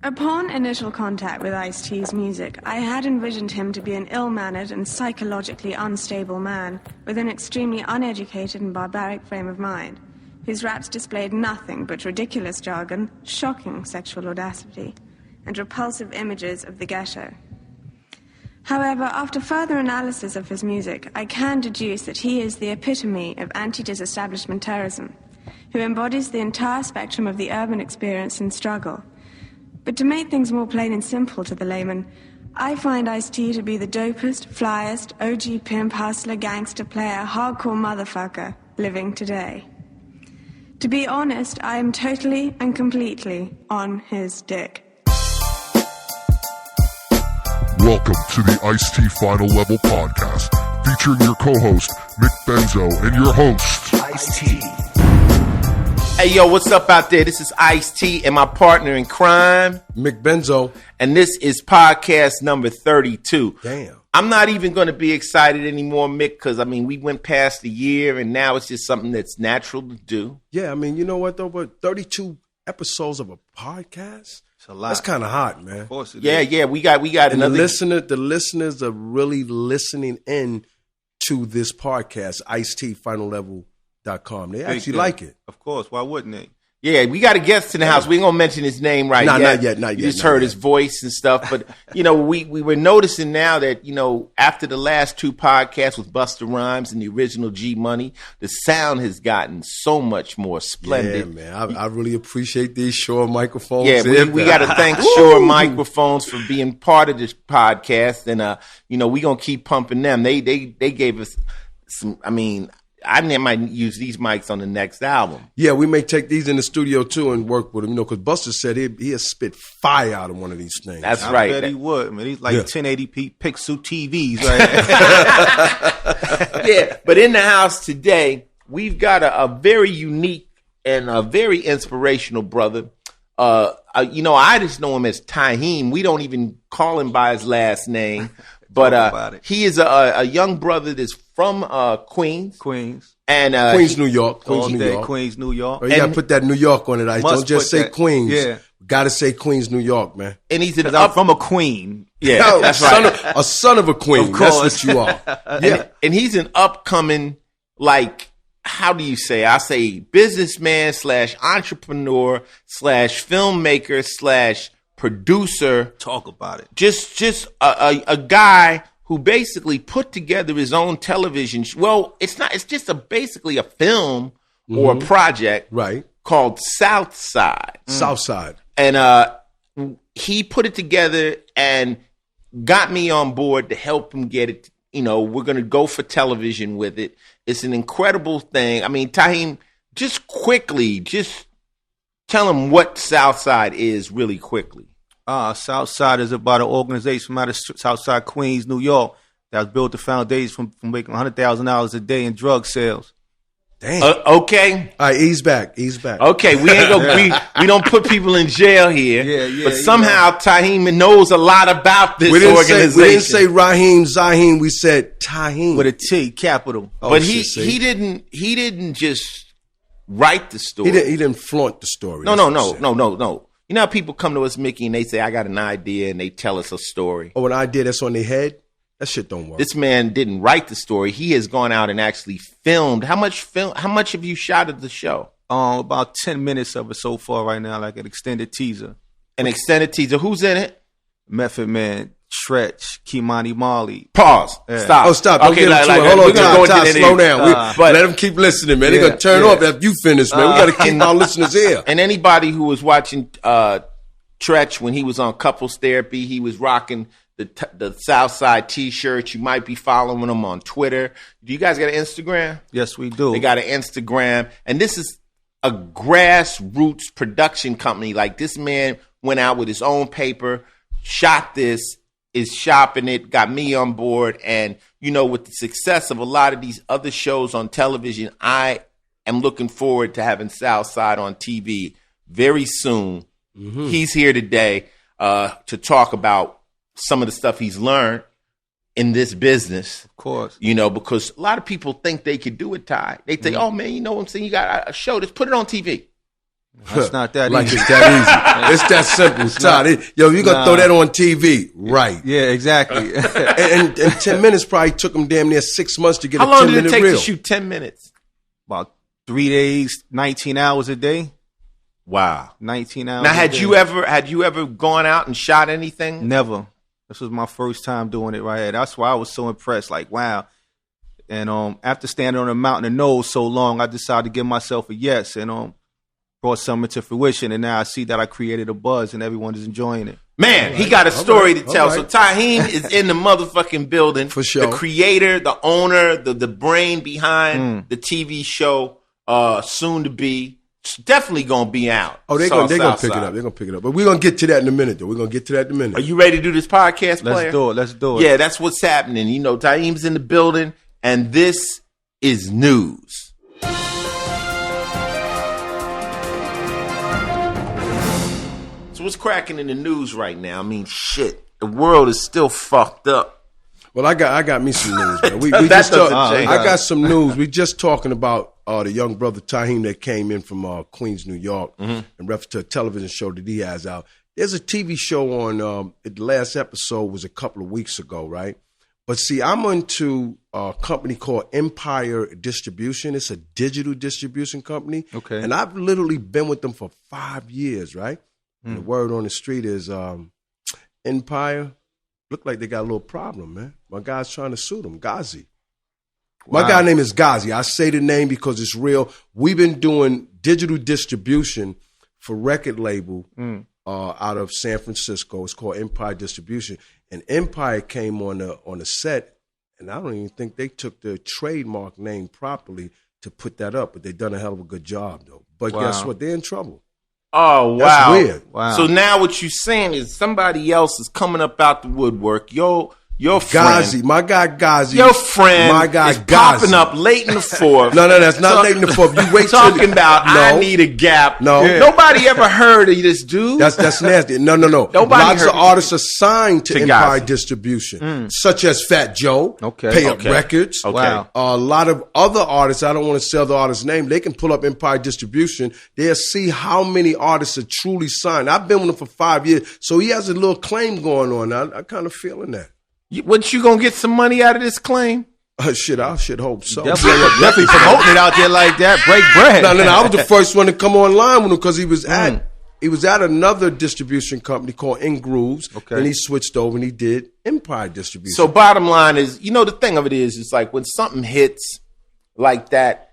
Upon initial contact with Ice-T's music, I had envisioned him to be an ill-mannered and psychologically unstable man with an extremely uneducated and barbaric frame of mind, whose raps displayed nothing but ridiculous jargon, shocking sexual audacity, and repulsive images of the ghetto. However, after further analysis of his music, I can deduce that he is the epitome of anti-disestablishment terrorism, who embodies the entire spectrum of the urban experience and struggle. But to make things more plain and simple to the layman, I find Ice-T to be the dopest, flyest, OG pimp, hustler, gangster player, hardcore motherfucker living today. To be honest, I am totally and completely on his dick. Welcome to the Ice-T Final Level Podcast, featuring your co-host, Mick Benzo, and your host, Ice-T. Hey, yo, what's up out there? This is Ice-T and my partner in crime, Mick Benzo. And this is podcast number 32. Damn. I'm not even going to be excited anymore, Mick, because, we went past the year, and now it's just something that's natural to do. Yeah, you know what, though? But 32 episodes of a podcast? It's a lot. That's kind of hot, man. Of course it is. Yeah, we got and another. The listeners are really listening in to this podcast, IceTFinalLevel.com. They actually like it. Of course. Why wouldn't they? Yeah, we got a guest in the house. We ain't going to mention his name right yet. Not yet. You just heard his voice and stuff. But, we were noticing now that, after the last two podcasts with Busta Rhymes and the original G Money, the sound has gotten so much more splendid. Yeah, man. I really appreciate these Shure microphones. Yeah, we got to thank Shure Microphones for being part of this podcast. And, we going to keep pumping them. They gave us some, I might use these mics on the next album. Yeah, we may take these in the studio too and work with them, because Buster said he has spit fire out of one of these things. That's right. I bet he would, man. He's like 1080p Pixel TVs, right? Yeah, but in the house today, we've got a very unique and a very inspirational brother. I just know him as Taheim. We don't even call him by his last name. But he is a young brother that's from Queens. And Queens, New York. Queens, New York. Oh, you got to put that New York on it. Don't just say Queens. Yeah. Got to say Queens, New York, man. And he's I'm from a queen. Yeah, no, that's right. A son of a queen. Of course. That's what you are. Yeah. And he's an upcoming, how do you say? I say businessman / entrepreneur / filmmaker / producer. Talk about it. Just a guy who basically put together his own television. Well, it's basically a film or a project, right, called Southside. Southside. And he put it together and got me on board to help him get it. We're going to go for television with it. It's an incredible thing. Taheim, just tell him what Southside is really quickly. Southside is about an organization from out of Southside, Queens, New York, that's built the foundation from making $100,000 a day in drug sales. Damn. Okay. All right, ease back. Okay, we don't put people in jail here. Yeah. But somehow Taheim knows a lot about this organization. We didn't say Raheem, Zaheem. We said Taheim with a T, capital. But he didn't just write the story. He didn't flaunt the story. No. You know how people come to us, Mickey, and they say, I got an idea, and they tell us a story. Oh, an idea that's on their head? That shit don't work. This man didn't write the story. He has gone out and actually filmed. How much have you shot of the show? About 10 minutes of it so far right now, like an extended teaser. An extended teaser. Who's in it? Method Man, Tretch, Kimani Marley. Pause. Yeah. Stop. Oh, stop. Okay, Hold on, Ty, slow down. But let them keep listening, man. They're going to turn off after you finish, man. We got to keep our listeners here. And anybody who was watching Tretch when he was on Couples Therapy, he was rocking the Southside T-shirts. You might be following him on Twitter. Do you guys got an Instagram? Yes, we do. They got an Instagram. And this is a grassroots production company. Like, this man went out with his own paper, shot this, is shopping it, got me on board. And, with the success of a lot of these other shows on television, I am looking forward to having Southside on TV very soon. Mm-hmm. He's here today to talk about some of the stuff he's learned in this business. Of course. Because a lot of people think they could do it, Ty. They think, oh, man, you know what I'm saying? You got a show. Just put it on TV. It's not that like easy. it's that easy. It's that simple. Todd, you're going to throw that on TV. Right. Yeah, exactly. and 10 minutes probably took them damn near 6 months to get How a long 10-minute did it take reel. to shoot 10 minutes? About 3 days, 19 hours a day. Wow. 19 hours. Now, a had day. you ever gone out and shot anything? Never. This was my first time doing it right here. That's why I was so impressed. Like, wow. And after standing on a mountain and nose so long, I decided to give myself a yes and brought something to fruition. And now I see that I created a buzz and everyone is enjoying it. Man, he got a story to tell. All So right. Taheim is in the motherfucking building. For sure. The creator, the owner, the brain behind the TV show, soon to be. It's definitely gonna be out. Oh, they're gonna pick it up. They're gonna pick it up. But we're gonna get to that in a minute, though. We're gonna get to that in a minute. Are you ready to do this podcast, player? Let's do it. Yeah, that's what's happening. You know, Taheim's in the building, and this is news. So what's cracking in the news right now? I mean, shit, the world is still fucked up. Well, I got me some news, man. We That just doesn't I change. got some news. We just talking about the young brother Taheim that came in from Queens, New York, in reference to a television show that he has out. There's a TV show on. The last episode was a couple of weeks ago, right? But see, I'm into a company called Empire Distribution. It's a digital distribution company. Okay. And I've literally been with them for 5 years, right? And the word on the street is Empire. Look like they got a little problem, man. My guy's trying to sue them, Ghazi. My guy name is Ghazi. I say the name because it's real. We've been doing digital distribution for record label out of San Francisco. It's called Empire Distribution. And Empire came on the set, and I don't even think they took the trademark name properly to put that up, but they done a hell of a good job, though. But guess what? They're in trouble. Oh, wow. That's weird. Wow. So now what you're saying is somebody else is coming up out the woodwork. Your friend, Ghazi, my guy Ghazi. your friend my guy is Ghazi. popping up late in the fourth. No, that's not late in the fourth. You wait till talking about I No. need a gap. No. Yeah. Nobody ever heard of this dude. That's nasty. No. Nobody Lots heard of artists are signed to to Empire Ghazi. Distribution, such as Fat Joe, Okay. Pay Up Okay. Records. Okay. Wow. A lot of other artists, I don't want to sell the artist's name, they can pull up Empire Distribution. They'll see how many artists are truly signed. I've been with him for 5 years, so he has a little claim going on. I kind of feeling that. What you gonna get some money out of this claim? Shit, I should hope so. Definitely promoting it out there like that. Break bread. No. I was the first one to come online with him because he was at another distribution company called In Grooves, Okay. and he switched over and he did Empire Distribution. So bottom line is, the thing of it is, it's like when something hits like that,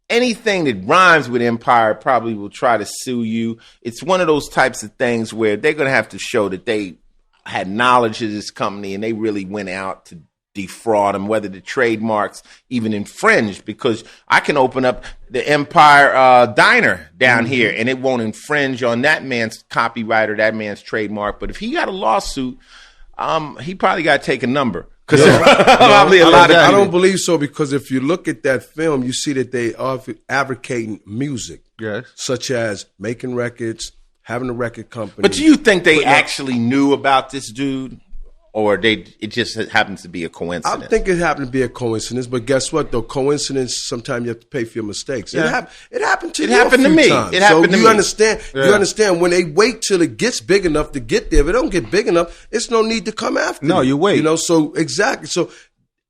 anything that rhymes with Empire probably will try to sue you. It's one of those types of things where they're gonna have to show that they had knowledge of this company and they really went out to defraud them, whether the trademarks even infringed, because I can open up the Empire Diner down here and it won't infringe on that man's copyright or that man's trademark. But if he got a lawsuit, he probably got to take a number. Because probably a lot of I don't believe so, because if you look at that film, you see that they are advocating music, Yes. such as making records, having a record company. But do you think they actually knew about this dude, or it just happens to be a coincidence? I think it happened to be a coincidence, but guess what? Though coincidence, sometimes you have to pay for your mistakes. Yeah. It happened to It you happened a to few me. times. It happened to you me. understand? You understand when they wait till it gets big enough to get there. If it don't get big enough, it's no need to come after. No, them. you wait. So exactly. So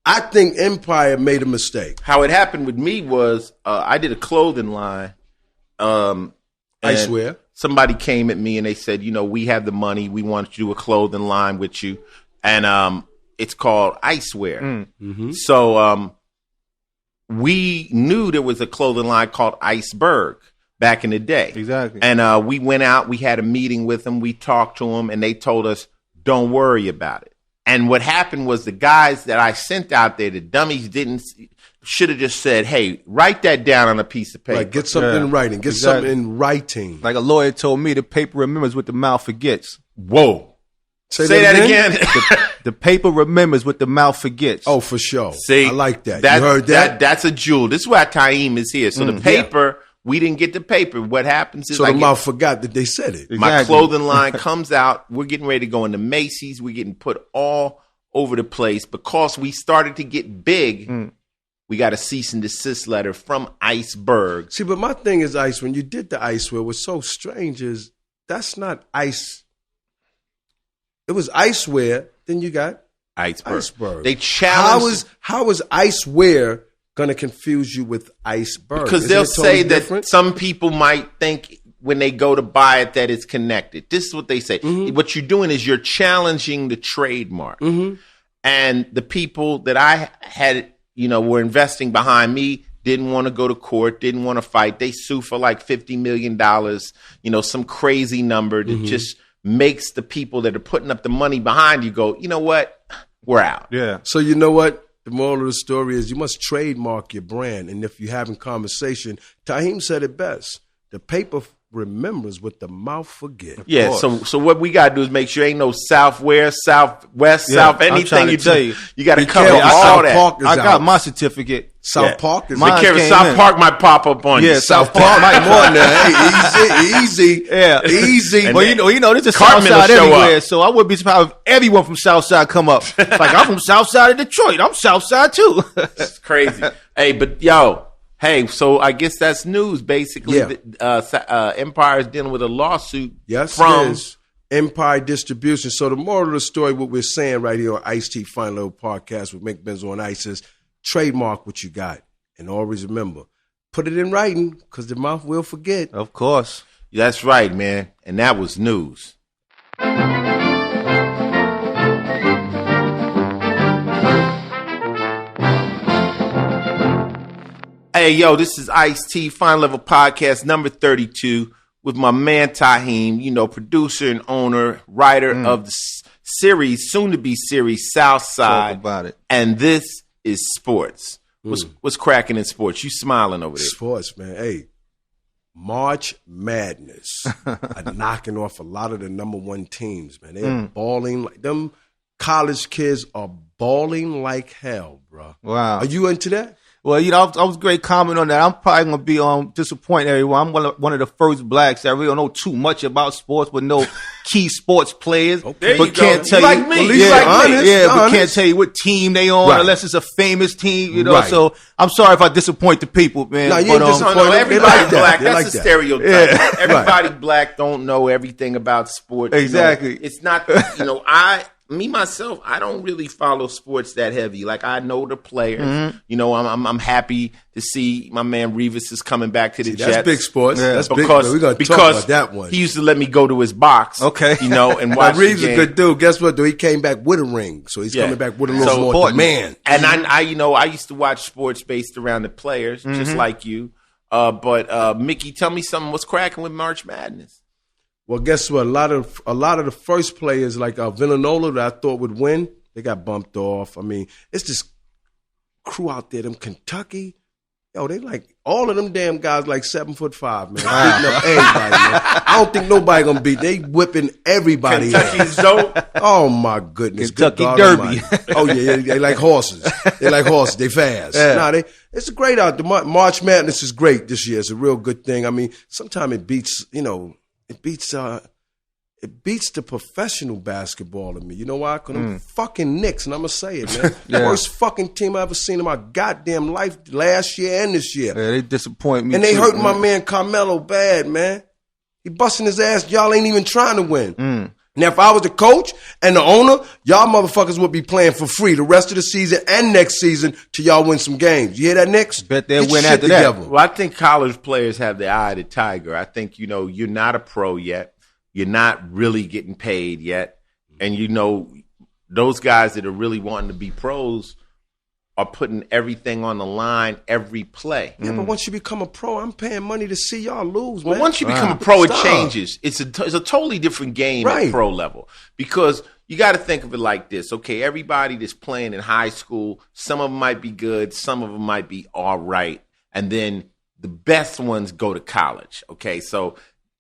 I think Empire made a mistake. How it happened with me was I did a clothing line. And Icewear. Somebody came at me and they said, we have the money. We want to do a clothing line with you. And it's called Icewear. So we knew there was a clothing line called Iceberg back in the day. Exactly. And we went out. We had a meeting with them. We talked to them. And they told us, don't worry about it. And what happened was the guys that I sent out there, the dummies should have just said, hey, write that down on a piece of paper. Like get something in writing. Get something in writing. Like a lawyer told me, the paper remembers what the mouth forgets. Whoa. Say that again. The paper remembers what the mouth forgets. Oh, for sure. See, I like that. You heard that? That's a jewel. This is why Taheim is here. So the paper, we didn't get the paper. What happens is So the mouth forgot that they said it. my Exactly. clothing line comes out. We're getting ready to go into Macy's. We're getting put all over the place because we started to get big We got a cease and desist letter from Iceberg. See, but my thing is, Ice, when you did the Iceware, what's so strange is that's not Ice. It was Iceware, then you got Iceberg. They challenged. How is Iceware going to confuse you with Iceberg? Because they'll say that some people might think when they go to buy it that it's connected. This is what they say. Mm-hmm. What you're doing is you're challenging the trademark. Mm-hmm. And the people that I had, were investing behind me didn't want to go to court, didn't want to fight. They sue for like $50 million, some crazy number that just makes the people that are putting up the money behind you go, you know what? We're out. Yeah. So you know what? The moral of the story is you must trademark your brand. And if you're having conversation, Taheim said it best. The paper remembers what the mouth forget. Yeah, so what we got to do is make sure ain't no Southwest, South, anything you do. You got to cover all that. I got my certificate. South Park is South Park might pop up on you. Yeah, South Park might more than that. Hey, easy. Yeah. Easy. Well, there's a Southside everywhere, so I wouldn't be surprised if everyone from Southside come up. Like, I'm from Southside of Detroit. I'm Southside, too. That's crazy. Hey, but, so I guess that's news, basically. Yeah. Empire is dealing with a lawsuit from... it is. Empire Distribution. So the moral of the story, what we're saying right here on Ice-T Final Level Podcast with Mick, Benzo, and Ice is trademark what you got. And always remember, put it in writing because the mouth will forget. Of course. That's right, man. And that was news. Hey, this is Ice-T Final Level Podcast number 32 with my man Taheim, producer and owner, writer of the series, soon-to-be series, Southside. Talk about it. And this is sports. What's cracking in sports? You smiling over there. Sports, man. Hey, March Madness are knocking off a lot of the number one teams, man. They're balling. Like them college kids are balling like hell, bro. Wow. Are you into that? Well, I was great comment on that. I'm probably going to be disappointing everyone. I'm one of the first blacks that really don't know too much about sports, but know key sports players. Okay. But can't tell you. Like me. But can't tell you what team they on unless it's a famous team, Right. So I'm sorry if I disappoint the people, man. No, you ain't disappointed. No, everybody like black. That's like a stereotype. Yeah. Everybody black don't know everything about sports. Exactly. It's not, myself, I don't really follow sports that heavy. Like, I know the players. Mm-hmm. I'm happy to see my man Revis is coming back to the Jets. That's big sports. Yeah. That's big. We're going to talk about that one. He used to let me go to his box. Okay. And watch Reeves the game. is a good dude. Guess what, though? He came back with a ring. So he's coming back with a little more demand. And I used to watch sports based around the players, just like you. But Mickey, tell me something. What's cracking with March Madness? Well, guess what? A lot of the first players like Villanova that I thought would win, they got bumped off. I mean, it's this crew out there, them Kentucky. They like all of them damn guys like 7'5", man. Beating up everybody, man. I don't think nobody gonna beat. They whipping everybody. Kentucky's dope. Oh my goodness, Kentucky Derby. Oh yeah, they like horses. They fast. Yeah. It's a great out. The March Madness is great this year. It's a real good thing. I mean, sometimes it beats. It beats the professional basketball in me. You know why? Because I'm fucking Knicks, and I'm going to say it, man. Yeah. Worst fucking team I ever seen in my goddamn life last year and this year. Yeah, they disappoint me, and they hurting my man Carmelo bad, man. He busting his ass. Y'all ain't even trying to win. Now, if I was the coach and the owner, y'all motherfuckers would be playing for free the rest of the season and next season till y'all win some games. You hear that, Knicks? Bet they'll win after that. Well, I think college players have the eye of the tiger. I think, you're not a pro yet. You're not really getting paid yet. And, those guys that are really wanting to be pros are putting everything on the line every play. Yeah, but once you become a pro, I'm paying money to see y'all lose, man. Well, once you become a pro, it changes. It's a totally different game at pro level because you got to think of it like this. Okay, everybody that's playing in high school, some of them might be good, some of them might be all right, and then the best ones go to college. Okay, so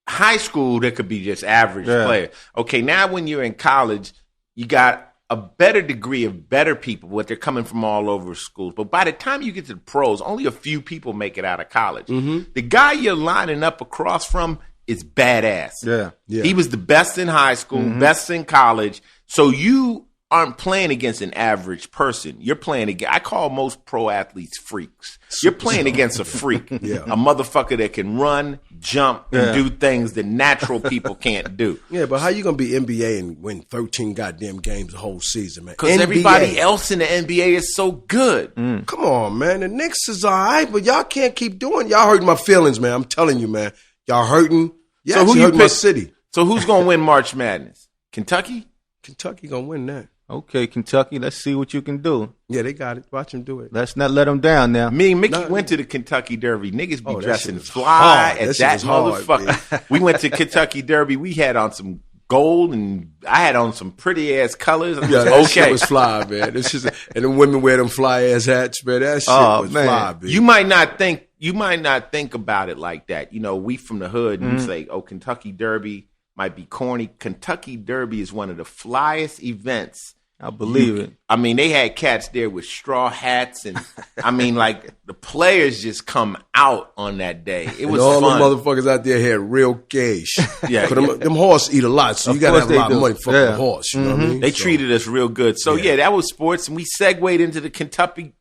high school, there could be just average player. Okay, now when you're in college, you got a better degree of better people, but they're coming from all over schools. But by the time you get to the pros, only a few people make it out of college. The guy you're lining up across from is badass. Yeah. He was the best in high school, best in college. So you aren't playing against an average person. You're playing against, I call most pro athletes freaks. You're playing against a freak, a motherfucker that can run, jump, and do things that natural people can't do. Yeah, but how you going to be NBA and win 13 goddamn games the whole season, man? Because everybody else in the NBA is so good. Come on, man. The Knicks is all right, but y'all can't keep doing. Y'all hurting my feelings, man. I'm telling you, man. Y'all hurting. So who you hurting my city. So who's going to win March Madness? Kentucky? Kentucky going to win that. Okay, Kentucky, let's see what you can do. Yeah, they got it. Watch them do it. Let's not let them down now. Me and Mickey went to the Kentucky Derby. Niggas be dressing fly at that motherfucker. We went to Kentucky Derby. We had on some gold and I had on some pretty ass colors. That shit was fly, man. It's just, and the women wear them fly ass hats, man. That shit was fly, man. You might not think about it like that. You know, we from the hood and you say, oh, Kentucky Derby might be corny. Kentucky Derby is one of the flyest events. I believe it. I mean, they had cats there with straw hats, and I mean, like the players just come out on that day. It was all fun. the motherfuckers out there had real cash. Yeah, them horse eat a lot, so you got to have a lot of money for the horse. You know what I mean? They treated us real good. So yeah, that was sports, and we segued into the Kentucky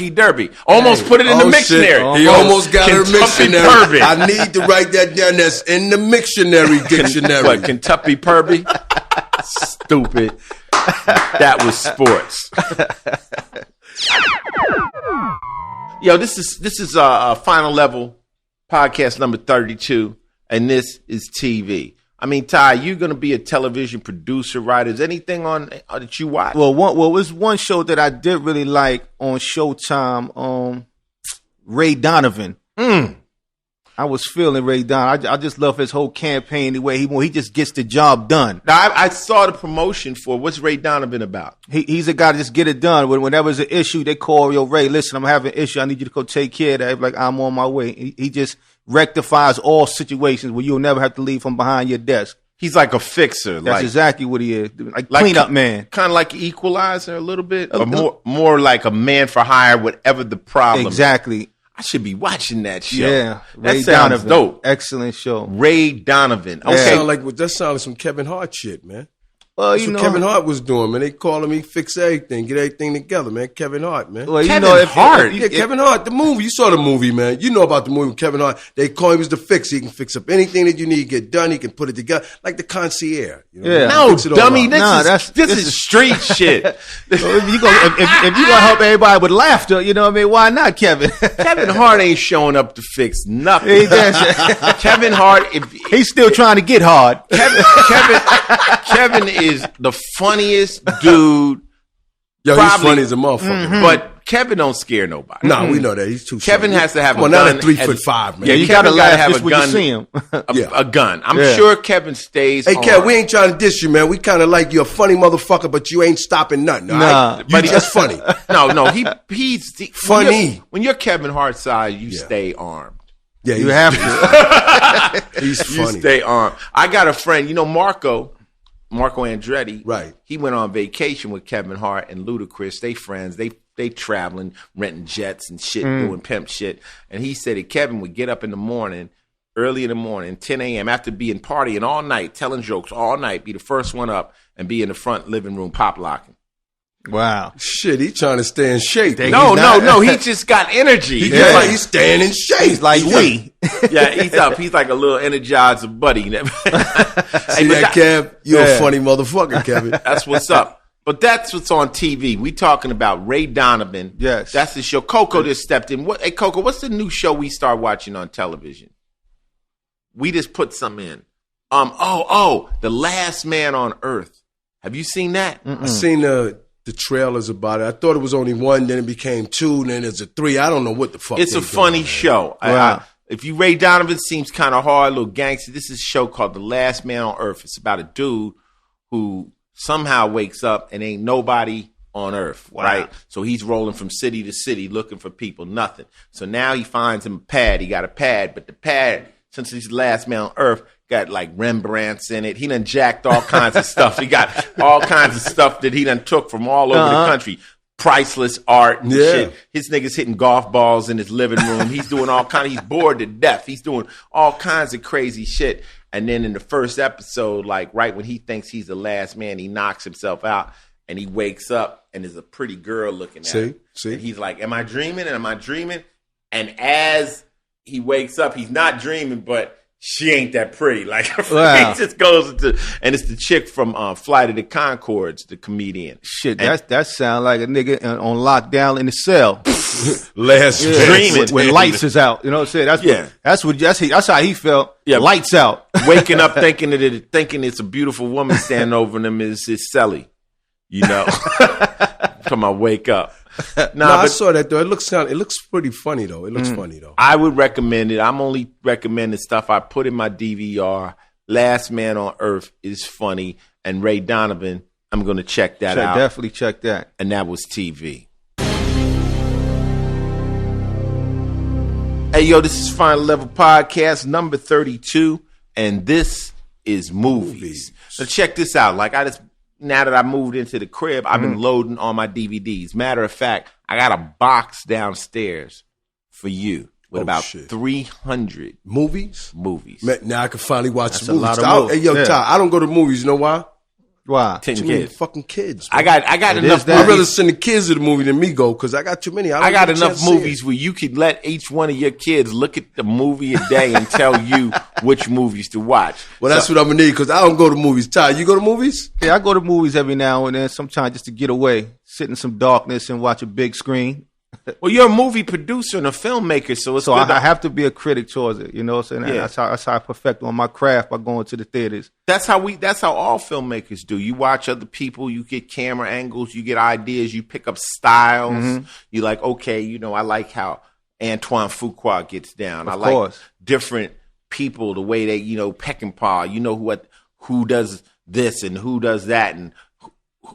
Derby. Almost put it in the mictionary. He almost got her mictionary. Derby. I need to write that down. That's in the mictionary dictionary. What, Kentucky Derby? Stupid. That was sports. Yo, this is Final Level podcast number 32, and this is TV. I mean, Ty, you're gonna be a television producer, right? Is anything on that you watch? Well, there's one show that I did really like on Showtime. Ray Donavan. I was feeling Ray Donovan. I just love his whole campaign, the way he just gets the job done. Now, I saw the promotion for what's Ray Donovan about? He's a guy to just get it done. When there was an issue, they call, yo, Ray, listen, I'm having an issue. I need you to go take care of that. Like, I'm on my way. He just rectifies all situations where you'll never have to leave from behind your desk. He's like a fixer. That's exactly what he is. Like cleanup man. Kind of like Equalizer a little bit? Or more like a man for hire, whatever the problem. Exactly. I should be watching that show. Yeah, Ray Donovan, dope. Excellent show. Ray Donovan. Okay, that sounds like some Kevin Hart shit, man. Well, That's what Kevin Hart was doing, man. They calling me fix everything, get everything together, man. Kevin Hart, man. Well, Kevin Hart. Kevin Hart, the movie. You saw the movie, man. You know about the movie with Kevin Hart. They call him as the fix. He can fix up anything that you need, get done. He can put it together like the concierge. You know? Yeah. No, dummy. This is street shit. If you gonna help everybody with laughter, you know what I mean? Why not, Kevin? Kevin Hart ain't showing up to fix nothing. Kevin Hart, he's still trying to get hard. Kevin is the funniest dude. Yo, he's funny as a motherfucker. But Kevin don't scare nobody. No, we know that. He's too Kevin short. has to have a gun. Not a 3'5", man. Yeah, you gotta have a gun. You see him. A gun. I'm sure Kevin stays. Hey, Kev, we ain't trying to diss you, man. We kind of like you a funny motherfucker, but you ain't stopping nothing. Nah, but he's just funny. No, he's funny. When you're Kevin Hart's side, you stay armed. Yeah, you have to. He's funny. You stay armed. I got a friend, Marco Andretti. Right. He went on vacation with Kevin Hart and Ludacris. They friends. They traveling, renting jets and shit, doing pimp shit. And he said that Kevin would get up in the morning, early in the morning, 10 a.m., after being partying all night, telling jokes all night, be the first one up and be in the front living room pop locking. Wow. Shit, he trying to stay in shape. No. He just got energy. He's staying in shape. He's like we. Yeah, he's up. He's like a little Energizer buddy. See that, Kev? You're a funny motherfucker, Kevin. That's what's up. But that's what's on TV. We talking about Ray Donovan. Yes. That's the show. Coco just stepped in. Hey, Coco, what's the new show we start watching on television? We just put some in. The Last Man on Earth. Have you seen that? I seen the trailers about it. I thought it was only one, then it became two, then there's a three. I don't know what the fuck. It's a funny show. Wow. If you Ray Donovan seems kind of hard, little gangster. This is a show called The Last Man on Earth. It's about a dude who somehow wakes up and ain't nobody on Earth, right? So he's rolling from city to city looking for people, nothing. So now he finds him a pad. He got a pad, but the pad, since he's the last man on Earth, got like Rembrandts in it. He done jacked all kinds of stuff. He got all kinds of stuff that he done took from all over the country. Priceless art and shit. His nigga's hitting golf balls in his living room. He's doing all kinds. He's bored to death. He's doing all kinds of crazy shit. And then in the first episode, like right when he thinks he's the last man, he knocks himself out and he wakes up and there's a pretty girl looking at him. And he's like, am I dreaming? Am I dreaming? And as he wakes up, he's not dreaming, but she ain't that pretty. Like, he just goes into, and it's the chick from Flight of the Conchords, the comedian. Shit, that sound like a nigga on lockdown in the cell. Dreaming when lights is out. You know what I'm saying? That's how he felt. Yeah. Lights out. Waking up thinking it's a beautiful woman standing over him is his celly. You know? Come on, wake up. I saw that though. It looks pretty funny though. It looks funny though. I would recommend it. I'm only recommending stuff I put in my DVR. Last Man on Earth is funny, and Ray Donovan. I'm going to check that out. Definitely check that. And that was TV. Hey yo, this is Final Level Podcast number 32, and this is movies. So check this out. Now that I moved into the crib, I've been loading all my DVDs. Matter of fact, I got a box downstairs for you with about 300 movies. Man, now I can finally watch That's some a movies. lot of movies. Hey, yo, Ty, I don't go to movies. You know why? Why? 10 Too many kids. fucking kids. I got enough. I'd rather send the kids to the movie than me go because I got too many. I got enough movies where you could let each one of your kids look at the movie a day and tell you which movies to watch. Well, that's what I'm gonna need because I don't go to movies. Ty, you go to movies? Yeah, I go to movies every now and then. Sometimes just to get away, sit in some darkness and watch a big screen. Well, you're a movie producer and a filmmaker, so I have to be a critic towards it. You know what I'm saying? Yeah. That's how I perfect on my craft by going to the theaters. That's how all filmmakers do. You watch other people, you get camera angles, you get ideas, you pick up styles. You're like, okay, I like how Antoine Fuqua gets down. Of course. Like different people, the way they, Peckinpah, who does this and who does that, and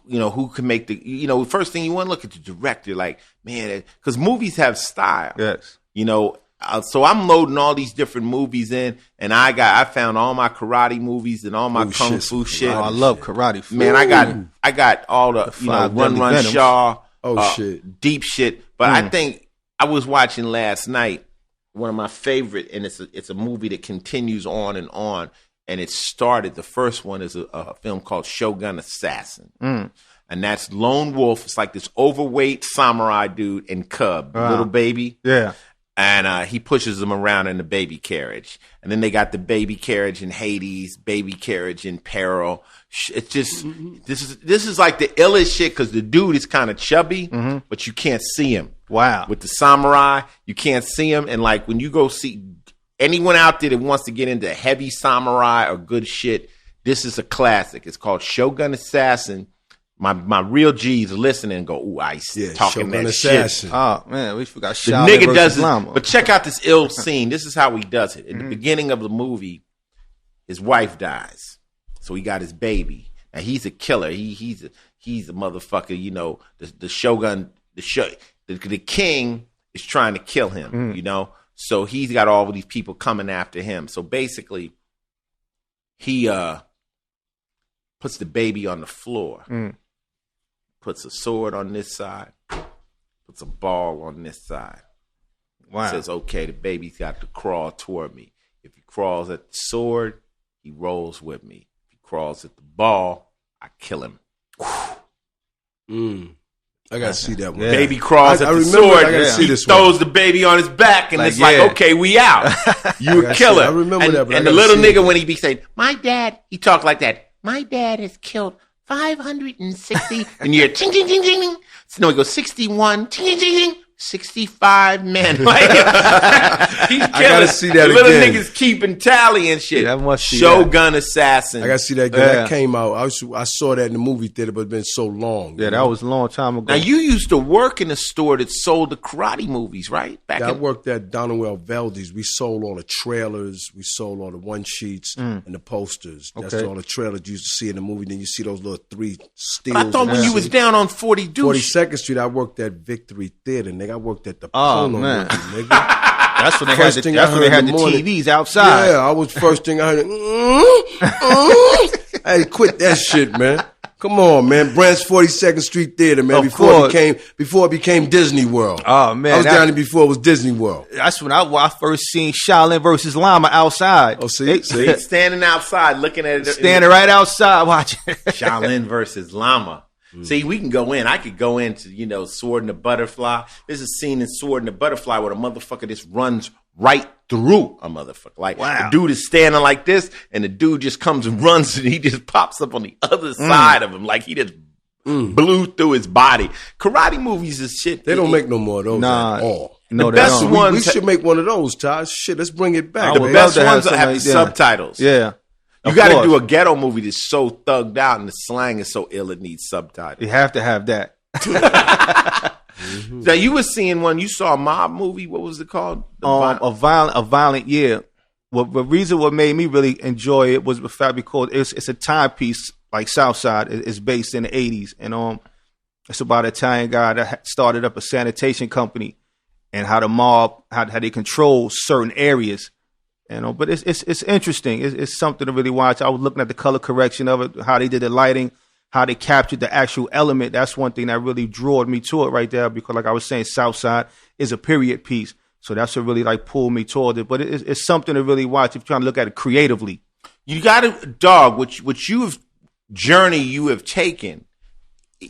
who can make the, first thing you want to look at the director, like, man, because movies have style. Yes. So I'm loading all these different movies in, and I found all my karate movies and all my kung fu shit. Oh, I love karate. Man, I got all the Run Shaw, shit, deep shit. But I think I was watching last night one of my favorite, and it's a movie that continues on and on. And it started, the first one is a film called Shogun Assassin. And that's Lone Wolf. It's like this overweight samurai dude and cub, little baby. Yeah. And he pushes them around in the baby carriage. And then they got the baby carriage in Hades, baby carriage in Peril. It's just, this is like the illest shit because the dude is kind of chubby, but you can't see him. Wow. With the samurai, you can't see him. And like when you go see anyone out there that wants to get into heavy samurai or good shit, this is a classic. It's called Shogun Assassin. My real G's listening and go, ooh, Ice, talking Shogun that Assassin. shit. Oh, man, we forgot The Shaolin nigga versus does it. Lama. But check out this ill scene. This is how he does it. In the beginning of the movie, his wife dies. So he got his baby. Now he's a killer. He's a motherfucker, the shogun, the king is trying to kill him, So he's got all of these people coming after him. So basically, he puts the baby on the floor, puts a sword on this side, puts a ball on this side. Wow. Says, okay, the baby's got to crawl toward me. If he crawls at the sword, he rolls with me. If he crawls at the ball, I kill him. I gotta see that one. Yeah. Baby crawls at the sword. He throws the baby on his back, and it's like, okay, we out. You a killer. I remember that. But and the little nigga, when he be saying, my dad, he talk like that. My dad has killed 560, and you're ting, ting, ting, ting, ting. So no, he goes 61, ting, ting, ting, 65 men. Like, he's killing. I gotta see that little again. niggas keeping tally and shit. Yeah, I must see Shogun Assassin. I gotta see that again. That came out. I saw that in the movie theater, but it's been so long. Yeah, that was a long time ago. Now, you used to work in a store that sold the karate movies, right? I worked at Donavan Valdez. We sold all the trailers. We sold all the one sheets and the posters. That's all the trailers you used to see in the movie. Then you see those little 3 steels. I thought when you was down on 42nd Street, I worked at Victory Theater, nigga. I worked at the Oh, Pono man. movie, nigga. That's when they had First the, thing that's I when they heard had in the the morning. TVs outside. Yeah, I was first thing I heard. I had to quit that shit, man. Come on, man. Branch 42nd Street Theater, man. Before it became Disney World. Oh, man. I was down there before it was Disney World. That's when I first seen Shaolin versus Lama outside. Oh, see? Standing outside looking at it. Standing right outside watching. Shaolin versus Lama. See, we can go in. I could go into, Sword and the Butterfly. There's a scene in Sword and the Butterfly where the motherfucker just runs right through a motherfucker. Like, the dude is standing like this, and the dude just comes and runs, and he just pops up on the other side of him. Like, he just blew through his body. Karate movies is shit. They don't make no more of those at all. No, the best ones. We should make one of those, Todd. Shit, let's bring it back. The best ones have the subtitles. Yeah. You got to do a ghetto movie that's so thugged out and the slang is so ill it needs subtitles. You have to have that. Now you were seeing one. You saw a mob movie. What was it called? A violent year. The reason what made me really enjoy it was the fact because it's a timepiece like Southside. It's based in the 80s, and it's about an Italian guy that started up a sanitation company and how the mob how they control certain areas. But it's interesting. It's something to really watch. I was looking at the color correction of it, how they did the lighting, how they captured the actual element. That's one thing that really drew me to it right there because, like I was saying, Southside is a period piece. So that's what really pulled me toward it. But it's something to really watch if you're trying to look at it creatively. You got a dog, which journey you have taken.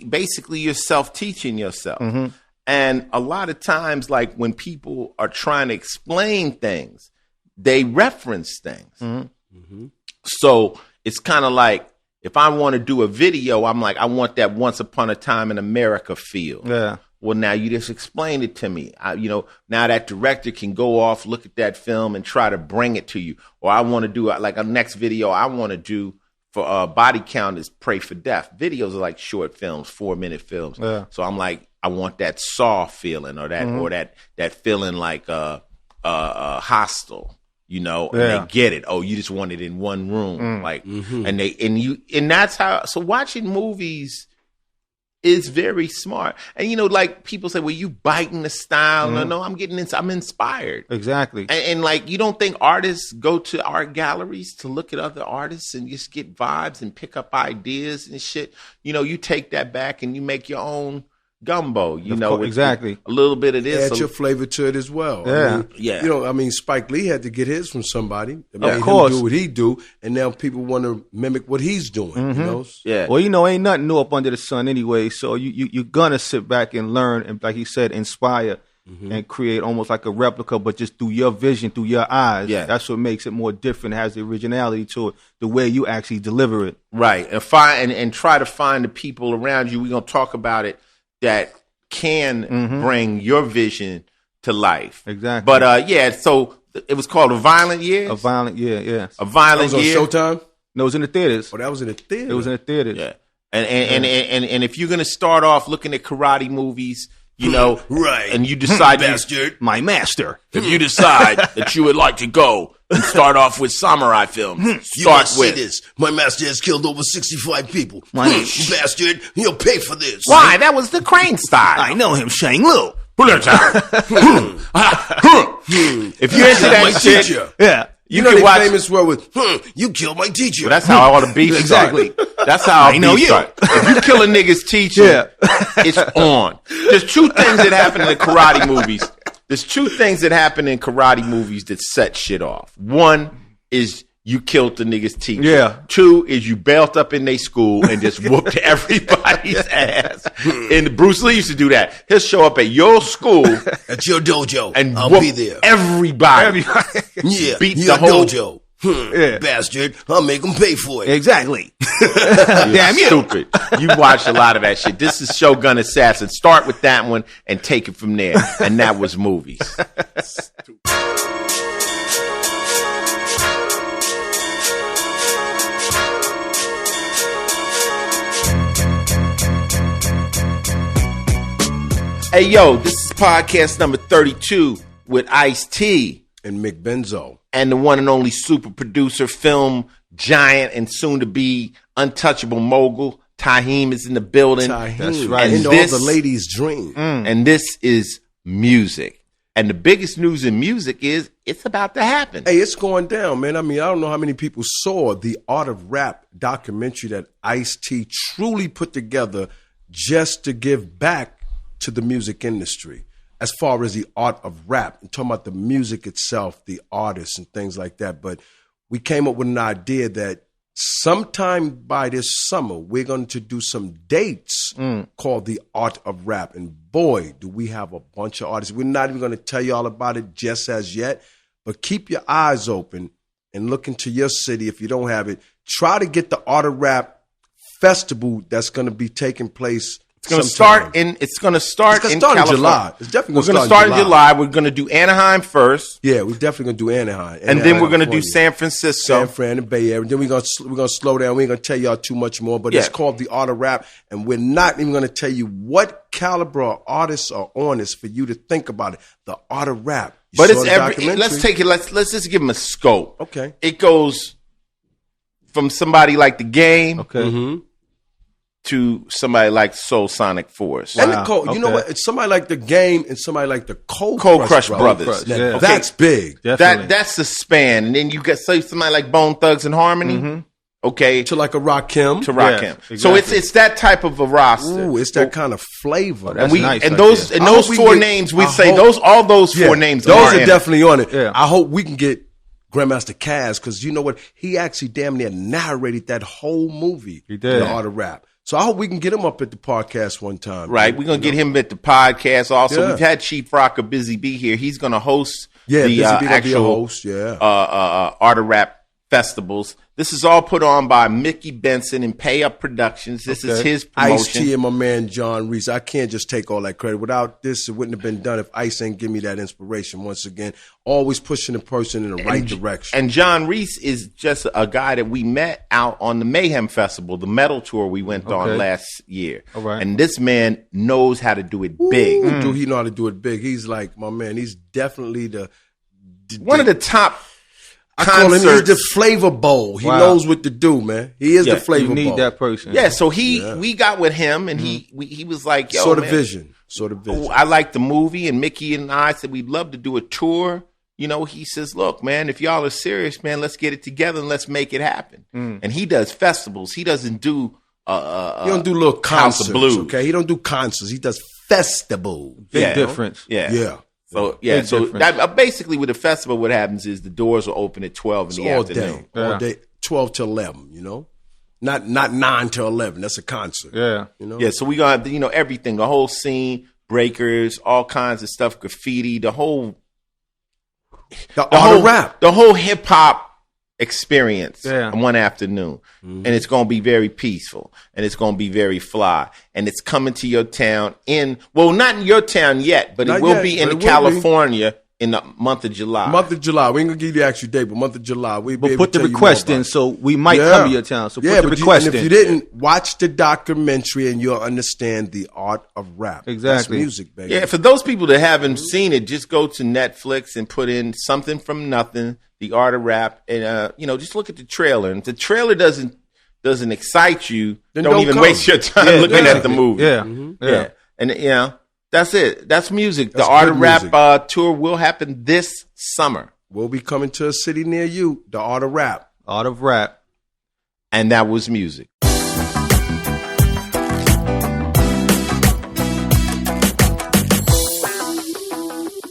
Basically, you're self-teaching yourself. Mm-hmm. And a lot of times, like when people are trying to explain things, they reference things. Mm-hmm. Mm-hmm. So it's kind of like if I want to do a video, I'm like, I want that Once Upon a Time in America feel. Yeah. Well, now you just explained it to me. Now that director can go off, look at that film and try to bring it to you. Or I want to do like a next video I want to do for Body Count is Pray for Death. Videos are like short films, 4-minute films. Yeah. So I'm like, I want that Saw feeling or that or that feeling like Hostile. And they get it. Oh, you just want it in one room, and that's how. So watching movies is very smart. And like people say, well, you biting the style. No, I'm inspired. Exactly. And like you don't think artists go to art galleries to look at other artists and just get vibes and pick up ideas and shit. You take that back and you make your own gumbo, exactly. A little bit of this. Add your flavor to it as well. Yeah. Spike Lee had to get his from somebody. Of course. Him do what he do, and now people want to mimic what he's doing. Mm-hmm. Yeah. Well, ain't nothing new up under the sun anyway. So you're gonna sit back and learn, and like he said, inspire and create almost like a replica, but just through your vision, through your eyes. Yeah. That's what makes it more different. It has the originality to it, the way you actually deliver it. Right, and try to find the people around you. We're gonna talk about it. That can bring your vision to life. Exactly. But so it was called A Violent Year? A Violent Year, yeah. A Violent Year. Was on Showtime? No, it was in the theaters. Oh, that was in the theater. It was in the theaters. Yeah. And if you're gonna start off looking at karate movies, right, and you decide bastard, my master. If you decide that you would like to go and start off with samurai films, start with this. My master has killed over 65 people. Bastard, he'll pay for this. Why? That was the Crane style. I know him, Shang Lu. If you're into that shit, teacher. Yeah. You know the famous word with, you killed my teacher. Well, that's how all the beef exactly. That's how I know you. If you kill a nigga's teacher, it's on. There's two things that happen in the karate movies. There's two things that happen in karate movies that set shit off. One is you killed the nigga's teacher. Yeah. Two is you bailed up in their school and just whooped everybody's ass. And Bruce Lee used to do that. He'll show up at your school. At your dojo. And I'll be there. Everybody. Yeah. Beat your the whole dojo. Bastard. I'll make them pay for it. Exactly. Damn you. Stupid. You watched a lot of that shit. This is Shogun Assassin. Start with that one and take it from there. And that was movies. Hey, yo, this is podcast number 32 with Ice-T. And Mick Benzo. And the one and only super producer, film giant, and soon-to-be untouchable mogul. Taheim is in the building. Taheim. That's right. And all the ladies' dream. And this is music. And the biggest news in music is it's about to happen. Hey, it's going down, man. I mean, I don't know how many people saw the Art of Rap documentary that Ice-T truly put together just to give back to the music industry. As far as the art of rap, I'm talking about the music itself, the artists and things like that. But we came up with an idea that sometime by this summer, we're going to do some dates called the Art of Rap. And boy, do we have a bunch of artists. We're not even going to tell you all about it just as yet, but keep your eyes open and look into your city if you don't have it. Try to get the Art of Rap festival that's going to be taking place. It's going to start in California. July. It's definitely going to start in July. We're going to do Anaheim first. Yeah, we're definitely going to do Anaheim. And then we're going to do San Francisco. San Fran and Bay Area. Then we're going to slow down. We ain't going to tell y'all too much more, but it's called the Art of Rap. And we're not even going to tell you what caliber of artists are on this for you to think about it. The Art of Rap. But it's let's take it. Let's just give them a scope. Okay. It goes from somebody like The Game. Okay. Mm-hmm. To somebody like Soul Sonic Force. And you know what? It's somebody like The Game and somebody like the Cold Crush Brothers. Now, that's big. That's the span. And then you get somebody like Bone Thugs and Harmony. Mm-hmm. Okay. To like a Rakim. Exactly. So it's that type of a roster. Ooh, it's that kind of flavor. And those four names, we say all those four names those are definitely on it. Yeah. I hope we can get Grandmaster Caz, because you know what? He actually damn near narrated that whole movie. He did. The Art of Rap. So I hope we can get him up at the podcast one time. Right. We're going to get him at the podcast also. We've had Chief Rocker Busy Bee here. He's going to host the actual Art of Rap festivals. This is all put on by Mickey Benson and Pay Up Productions. This is his promotion. Ice-T and my man John Reese. I can't just take all that credit. Without this, it wouldn't have been done if Ice ain't give me that inspiration. Once again, always pushing the person in the right direction. And John Reese is just a guy that we met out on the Mayhem Festival, the metal tour we went on last year. All right. And this man knows how to do it big. Do he know how to do it big? He's like, my man, he's definitely one of the top I call him, he's the flavor bowl. He knows what to do, man. He is the flavor bowl. You need that person. Yeah, so we got with him, and he was like, yo, Sort of vision. I like the movie, and Mickey and I said we'd love to do a tour. You know, he says, look, man, if y'all are serious, man, let's get it together and let's make it happen. And he does festivals. He doesn't do he don't do little concerts, okay? He don't do concerts. He does festivals. Big difference. Yeah. So that basically with a festival, what happens is the doors are open at 12 in the afternoon. All day, 12 to 11. You know, not 9 to 11. That's a concert. Yeah, you know. Yeah, so we gonna have everything, the whole scene, breakers, all kinds of stuff, graffiti, the whole rap, the whole hip hop experience one afternoon. And it's going to be very peaceful, and it's going to be very fly, and it's coming to your town not in your town yet, but it will be in California in the month of July. We ain't going to give you the actual date, but month of July. But put the request in, so we might come to your town. So put the request in. If you didn't watch the documentary, and you'll understand the art of rap. Exactly. That's music, baby. Yeah, for those people that haven't seen it, just go to Netflix and put in Something from Nothing, the Art of Rap, and just look at the trailer. And if the trailer doesn't excite you, then don't even waste your time looking at the movie. Yeah. And that's it. That's music. The Art of Rap tour will happen this summer. We'll be coming to a city near you. The Art of Rap. Art of Rap. And that was music.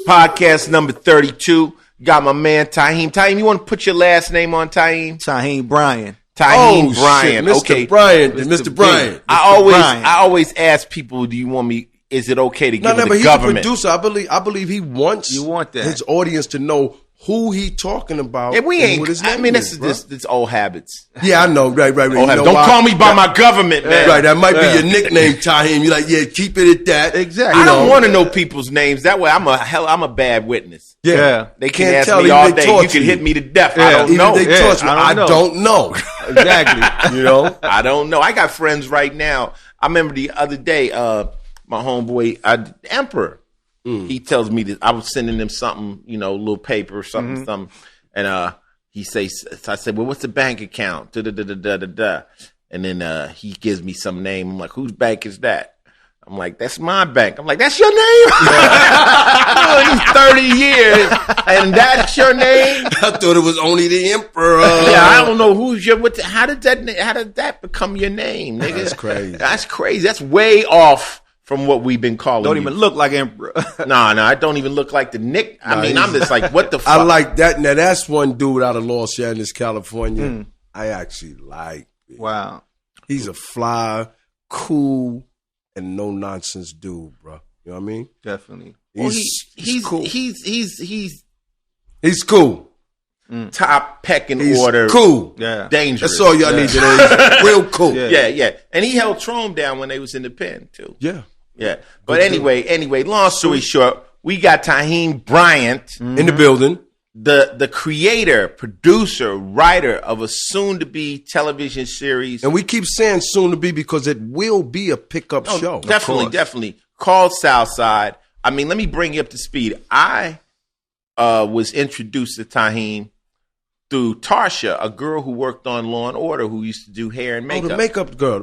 Podcast number 32. Got my man Taheim. Taheim, you want to put your last name on Taheim? Taheim Bryan. Taheim Bryan. Mr. Okay. Bryan. Mr. Bryan. I always ask people, do you want me? Is it okay to give it to the government? He's a producer. I believe he wants his audience to know who he talking about. And we ain't. That's old habits. Yeah, I know. Right. Don't call me by my government, man. Right, that might be your nickname, Taheim. You're like, keep it at that. Exactly. I don't want to know people's names. That way, I'm a bad witness. Yeah. They can ask me all day. You can hit me to death. I don't know. They torture you. I don't know. Exactly. I don't know. I got friends right now. I remember the other day, my homeboy, Emperor. He tells me that I was sending him something, a little paper or something, and he says, I said, well, what's the bank account? And then he gives me some name. I'm like, whose bank is that? I'm like, that's my bank. I'm like, that's your name? Doing these 30 years, and that's your name? I thought it was only the emperor. Yeah, I don't know who's your. How did that become your name, nigga? That's crazy. That's crazy. That's way off from what we've been calling. Don't even look like emperor. No, I don't even look like the Nick. I mean, I'm just like, what the fuck? I like that. Now that's one dude out of Los Angeles, California. I actually like. Wow. He's a fly, cool, and no nonsense dude, bro. You know what I mean? Definitely. He's cool. He's cool. Top pecking He's order. Cool. Yeah. Dangerous. That's all y'all need to know. He's real cool. Yeah. And he held Trome down when they was in the pen too. Yeah. But anyway, long story short, we got Taheim Bryant in the building. The creator, producer, writer of a soon-to-be television series. And we keep saying soon to be because it will be a pickup show. Definitely. Called Southside. I mean, let me bring you up to speed. I was introduced to Taheim through Tarsha, a girl who worked on Law & Order who used to do hair and makeup. Oh, the makeup girl.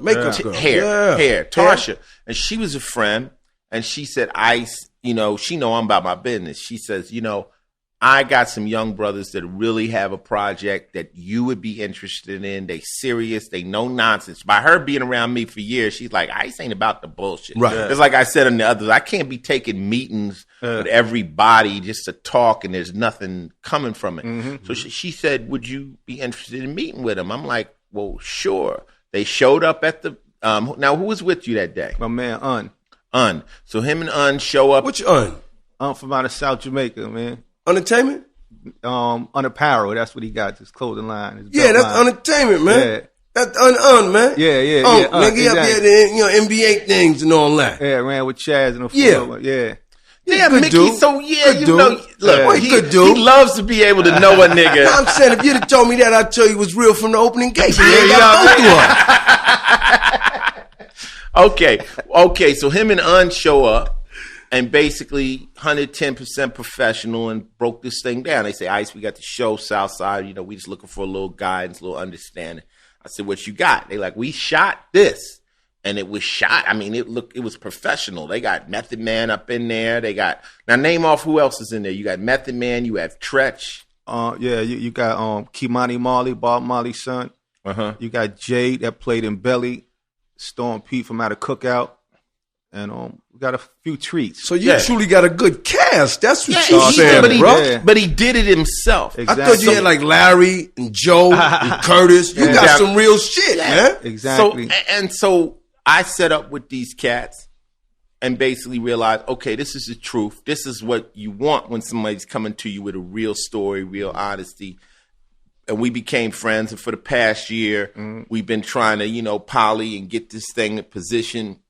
Hair. Tarsha. And she was a friend, and she said, she know I'm about my business. She says, I got some young brothers that really have a project that you would be interested in. They serious. They no nonsense. By her being around me for years, she's like, Ice ain't about the bullshit. Right. It's like I said on the others, I can't be taking meetings with everybody just to talk and there's nothing coming from it. Mm-hmm. So she said, would you be interested in meeting with him? I'm like, well, sure. They showed up at the, now who was with you that day? My man, Un. So him and Un show up. Which Un? From out of South Jamaica, man. Entertainment? On apparel, that's what he got, his clothing line. That's entertainment, man. Yeah. That's man. Yeah. Nigga, exactly. Up there, NBA things and all that. Yeah, ran with Chaz and the floor. Yeah, good Mickey. Dude. So good look, good dude. He loves to be able to know a nigga. I'm saying if you'd have told me that, I'd tell you it was real from the opening gate. Okay. So him and Un show up. And basically 110% professional and broke this thing down. They say, Ice, we got the show Southside. We just looking for a little guidance, a little understanding. I said, what you got? They like, we shot this. And it was shot. I mean, it was professional. They got Method Man up in there. Now name off who else is in there. You got Method Man. You have Tretch. You got Kimani Marley, Bob Marley's son. You got Jade that played in Belly. Storm Pete from Out of Cookout. And we got a few treats. So you truly got a good cast. That's what you're saying, bro. But he did it himself. Exactly. I thought you had like Larry and Joe and Curtis. You got some real shit, man. Exactly. So I set up with these cats and basically realized, okay, this is the truth. This is what you want when somebody's coming to you with a real story, real honesty. And we became friends. And for the past year, we've been trying to, poly and get this thing in position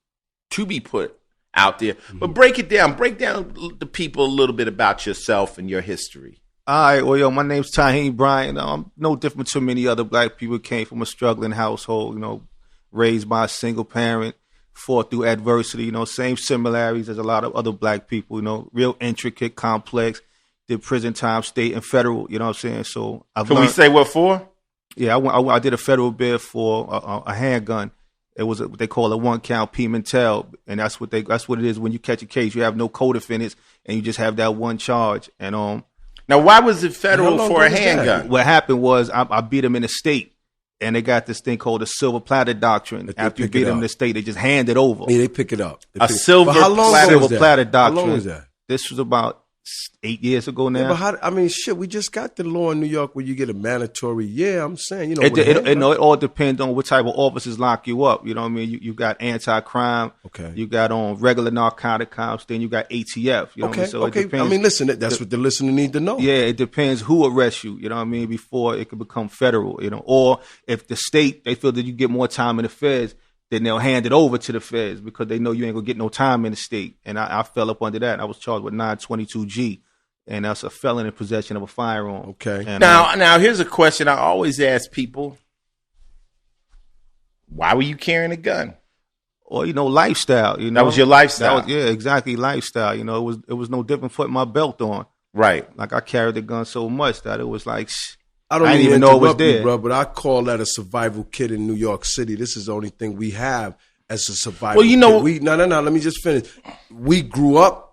to be put out there. But break down the people a little bit about yourself and your history. All right, well, my name's Taheim Bryant. I'm no different to many other black people. Came from a struggling household, raised by a single parent, fought through adversity, same similarities as a lot of other black people, real intricate, complex, did prison time, state and federal, you know what I'm saying? So Can we say what for? Yeah, I did a federal bid for a handgun. It was what they call a 1-count Pimentel, and that's what it is when you catch a case. You have no co-defendants, and you just have that one charge. And now, why was it federal for a handgun? What happened was I beat them in the state, and they got this thing called the silver platter doctrine. After you beat them in the state, they just hand it over. Yeah, they pick it up. Silver platter doctrine. How long was that? This was about 8 years ago now. Yeah, but we just got the law in New York where you get a mandatory. Yeah, I'm saying, it all depends on what type of officers lock you up. You know what I mean? You got anti-crime. Okay. You got regular narcotic cops. Then you got ATF. You know what I mean? So okay. It depends. Listen, that's what the listener need to know. Yeah, it depends who arrests you. You know what I mean? Before it could become federal. Or if the state they feel that you get more time in the feds, then they'll hand it over to the feds because they know you ain't gonna get no time in the state. And I fell up under that. I was charged with 922G, and that's a felon in possession of a firearm. Okay. And, now here's a question I always ask people: why were you carrying a gun? Or lifestyle. That was your lifestyle. Exactly, lifestyle. It was no different putting my belt on. Right. Like I carried the gun so much that it was like. I don't even know it was there, bro. But I call that a survival kit in New York City. This is the only thing we have as a survivor. Well, you know, no. Let me just finish. We grew up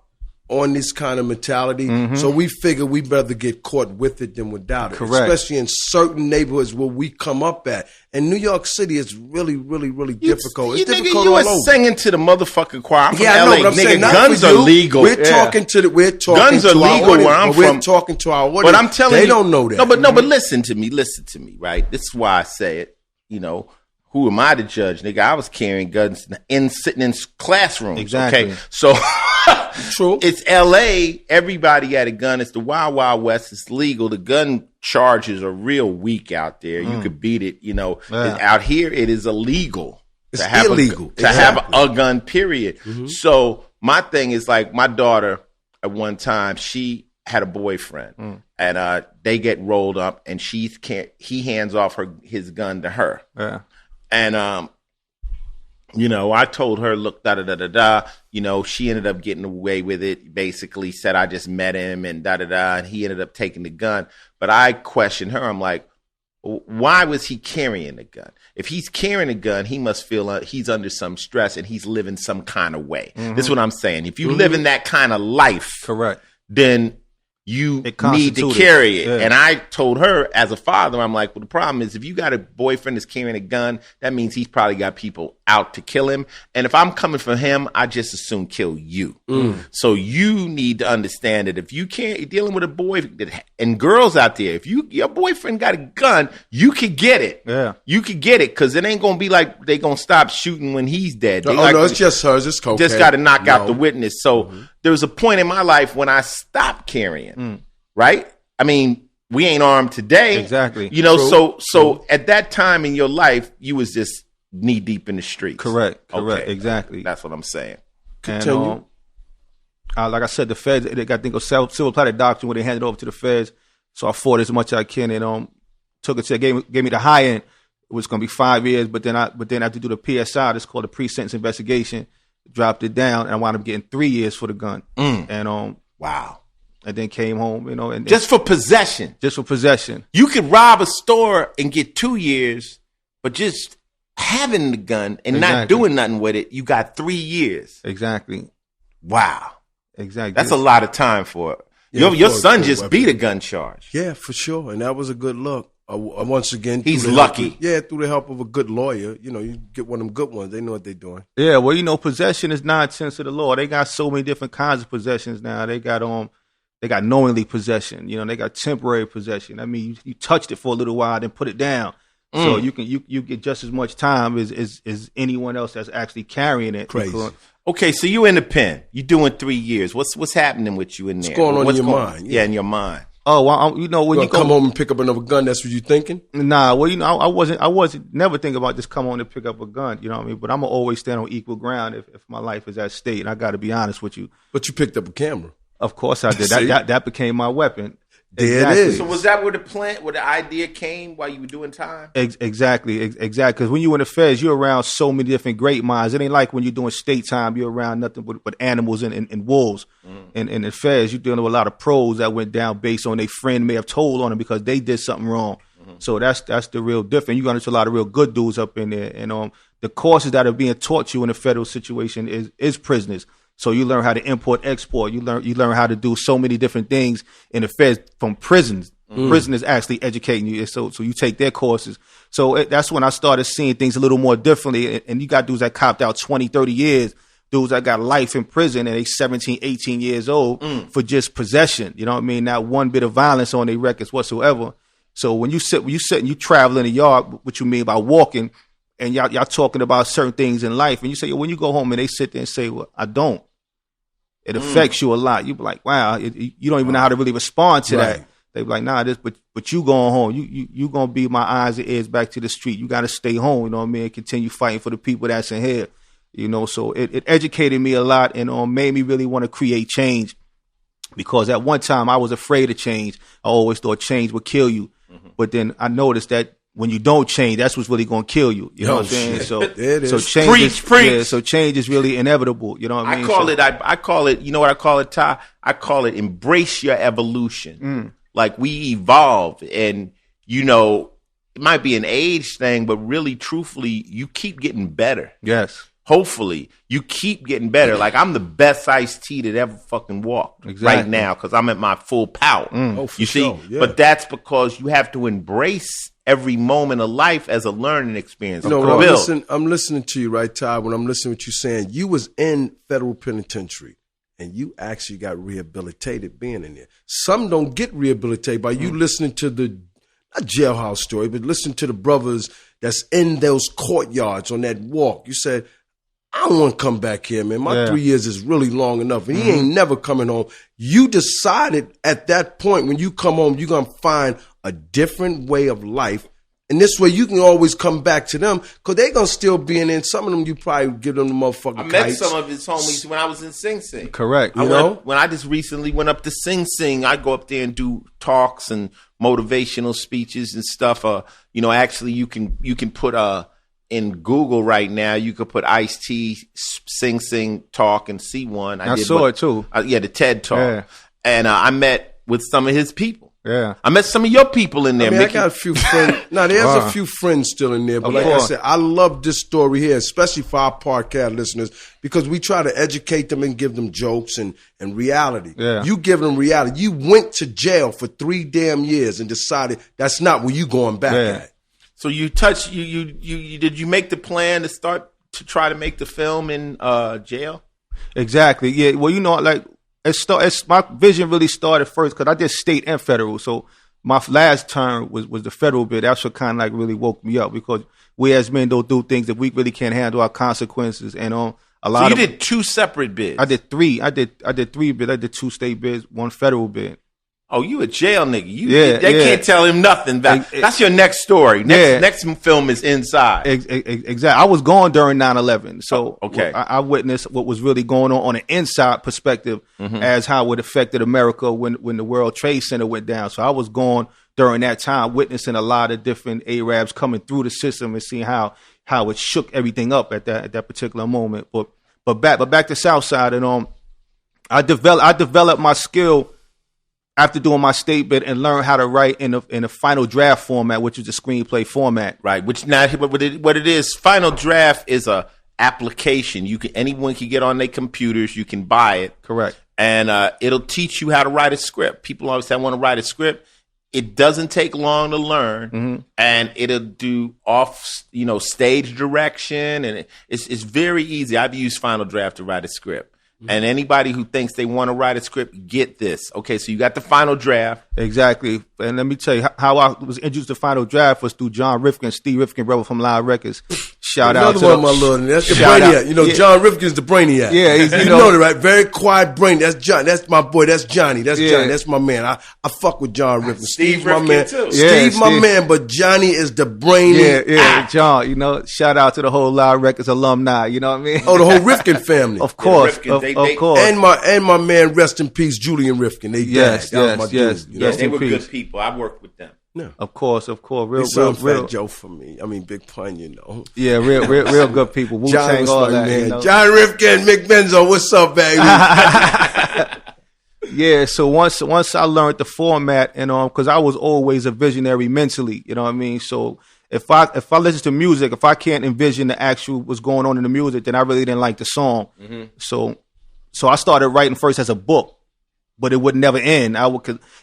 on this kind of mentality, so we figure we better get caught with it than without it. Correct. Especially in certain neighborhoods where we come up at. And New York City is really, really, really difficult. It's difficult you all were over. singing to the motherfucking choir. I'm from I LA. know, but I'm Nigga, saying, not guns for are you. legal. We're talking to Guns are legal audience, where I'm but we're from. talking to our audience. But I'm telling you, they don't know that. No, but listen to me, right? This is why I say it. You know, who am I to judge, nigga? I was carrying guns sitting in classrooms. Exactly. Okay, so True. it's LA. Everybody had a gun. It's the Wild Wild West. It's legal. The gun charges are real weak out there. You could beat it. You know, out here it is illegal. It's to have illegal to have a gun. Period. So my thing is like my daughter at one time she had a boyfriend and they get rolled up and he hands off his gun to her. Yeah. And you know, I told her, look, da-da-da-da-da. You know, she ended up getting away with it. Basically said, I just met him and da-da-da. And he ended up taking the gun. But I questioned her. I'm like, why was he carrying the gun? If he's carrying a gun, he must feel he's under some stress and he's living some kind of way. This is what I'm saying. If you live in that kind of life, Correct. then you need to carry it. And I told her as a father, I'm like, well, the problem is if you got a boyfriend that's carrying a gun, that means he's probably got people out to kill him. And if I'm coming for him, I just as soon kill you. So you need to understand that if you can't, you're dealing with a boy and girls out there, if your boyfriend got a gun, you could get it. Yeah. You could get it because it ain't going to be like they going to stop shooting when he's dead. They no, it's just hers. It's cocaine. Just got to knock out the witness. So there was a point in my life when I stopped carrying, right? I mean, we ain't armed today. Exactly. You know, so at that time in your life, you was just knee deep in the streets. Correct. Okay. Exactly. That's what I'm saying. Continue. And like I said, the feds, they got, I think, a civil platter doctrine where they handed it over to the feds. So I fought as much as I can and took it to, gave me the high end. It was going to be 5 years, but then after do the PSI, it's called the pre-sentence investigation, dropped it down, and I wound up getting 3 years for the gun. And Wow. And then came home, you know, and just for possession. Just for possession. You could rob a store and get 2 years, but just having the gun and not doing nothing with it, you got 3 years. Exactly. Wow. Exactly. That's a lot of time for it. Yeah, your son just beat a gun charge. Yeah, for sure. And that was a good look. Once again, he's lucky. Through the help of a good lawyer. You know, you get one of them good ones. They know what they're doing. Yeah, well, you know, possession is 9 tenths of the law. They got so many different kinds of possessions now. They got knowingly possession. You know, they got temporary possession. I mean, you touched it for a little while, then put it down. So you get just as much time as anyone else that's actually carrying it. Crazy. Okay, so you in the pen. You doing 3 years. What's happening with you in there? What's going on in your mind? Yeah, in your mind. Oh, well, you know, when you come home and pick up another gun, that's what you thinking? Nah, well, you know, I wasn't never thinking about just come on and pick up a gun. You know what I mean? But I'm gonna always stand on equal ground if my life is at stake. And I got to be honest with you. But you picked up a camera. Of course I did. that became my weapon. There it is. So was that where the idea came while you were doing time? Exactly. Because when you in the feds, you're around so many different great minds. It ain't like when you're doing state time, you're around nothing but animals and wolves. And in the feds, you're dealing with a lot of pros that went down based on their friend may have told on them because they did something wrong. So that's the real difference. You run into a lot of real good dudes up in there. And the courses that are being taught you in a federal situation is prisoners. So you learn how to import, export. You learn how to do so many different things in the feds from prisons. Prison is actually educating you. So you take their courses. So that's when I started seeing things a little more differently. And you got dudes that copped out 20, 30 years, dudes that got life in prison and they 17, 18 years old for just possession. You know what I mean? Not one bit of violence on their records whatsoever. So when you sit and you travel in the yard, what you mean by walking, and y'all talking about certain things in life, and you say, when you go home and they sit there and say, well, I don't. It affects you a lot. You be like, wow, you don't even know how to really respond to that. They be like, nah, but you going home. You gonna be my eyes and ears back to the street. You got to stay home. You know what I mean? And continue fighting for the people that's in here. You know, so it educated me a lot and made me really want to create change. Because at one time I was afraid of change. I always thought change would kill you. But then I noticed that when you don't change, that's what's really going to kill you. You know what I'm saying? So change preach. Yeah, so change is really inevitable. You know what I mean? I call it, you know what I call it, Ty? I call it embrace your evolution. Like we evolve and, you know, it might be an age thing, but really truthfully, you keep getting better. Yes. hopefully you keep getting better. Like I'm the best Ice-T that ever fucking walked right now because I'm at my full power. Oh, for you see, sure, yeah. but that's because you have to embrace every moment of life as a learning experience. You know, I'm listening to you, right, Ty, when I'm listening to what you're saying. You was in federal penitentiary, and you actually got rehabilitated being in there. Some don't get rehabilitated by you listening to the, not jailhouse story, but listening to the brothers that's in those courtyards on that walk. You said, I don't want to come back here, man. My 3 years is really long enough, and he ain't never coming home. You decided at that point when you come home, you're going to find a different way of life. And this way you can always come back to them because they're going to still be in there. Some of them you probably give them the motherfucking I met kites. some of his homies when I was in Sing Sing. Correct. When I just recently went up to Sing Sing, I go up there and do talks and motivational speeches and stuff. Actually you can put in Google right now, you could put Ice-T Sing Sing talk and see one. I saw it too. The TED talk. Yeah. And I met with some of his people. Yeah, I met some of your people in there. I mean, Mickey. I got a few friends. Now, there's a few friends still in there. But like I said, I love this story here, especially for our podcast listeners, because we try to educate them and give them jokes and reality. Yeah. You give them reality. You went to jail for 3 damn years and decided that's not where you going back at. So you did you make the plan to start to try to make the film in jail? Exactly. Yeah. Well, my vision really started first because I did state and federal. So my last term was the federal bit. That's what kind of like really woke me up because we as men don't do things that we really can't handle our consequences. And a lot. So you did 2 separate bids. I did 3. I did 3 bids. I did 2 state bids, 1 federal bid. Oh, you a jail nigga. They can't tell him nothing. That's your next story. Next film is Inside. Exactly. I was gone during 9/11. So okay. I witnessed what was really going on an inside perspective as how it affected America when the World Trade Center went down. So I was gone during that time, witnessing a lot of different Arabs coming through the system and seeing how it shook everything up at that particular moment. But back to Southside, and I developed my skill after doing my state bid and learn how to write in a final draft format, which is the screenplay format. Right. Which now what it is, final draft is a application. Anyone can get on their computers. You can buy it. Correct. And it'll teach you how to write a script. People always say, I want to write a script. It doesn't take long to learn, and it'll do stage direction, and it's very easy. I've used Final Draft to write a script. And anybody who thinks they want to write a script, get this. Okay, so you got the final draft. Exactly. And let me tell you, how I was introduced to Final Draft was through John Rifkin, Steve Rifkin, brother from Live Records. Shout out to one of my little, that's the Brainiac. John Rifkin's the Brainiac. Yeah, you know that, right? Very quiet brain. That's John. That's my boy. That's Johnny. That's Johnny. That's my man. I fuck with John Rifkin. Steve's my man. Too. Steve's my man, but Johnny is the Brainiac. Yeah, John. Shout out to the whole Live Records alumni. You know what I mean? Oh, the whole Rifkin family. Of course, Rifkin, of course. And my man, rest in peace, Julian Rifkin. They died. That was my dude. You know? They were good people. I worked with them. Yeah. Of course. Real Fat Joe for me. I mean, Big Pun, Yeah, real good people. John all that, man. John Rifkin, Mick Benzo, what's up, baby? Yeah, so once I learned the format, and because I was always a visionary mentally, you know what I mean? So if I listen to music, if I can't envision the actual what's going on in the music, then I really didn't like the song. So I started writing first as a book. But it would never end.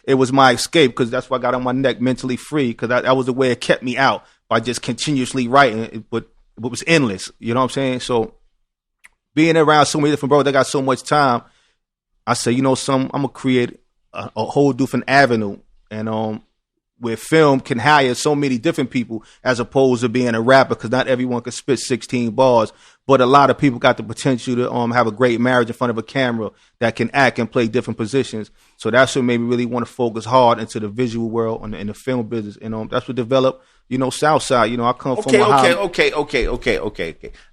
It was my escape because that's why I got on my neck mentally free because that was the way it kept me out by just continuously writing. But it was endless. You know what I'm saying? So being around so many different brothers that got so much time, I say, I'm gonna create a whole different avenue, and where film can hire so many different people as opposed to being a rapper because not everyone can spit 16 bars. But a lot of people got the potential to have a great marriage in front of a camera that can act and play different positions. So that's what made me really want to focus hard into the visual world and the film business. And that's what developed, Southside. I come from Okay.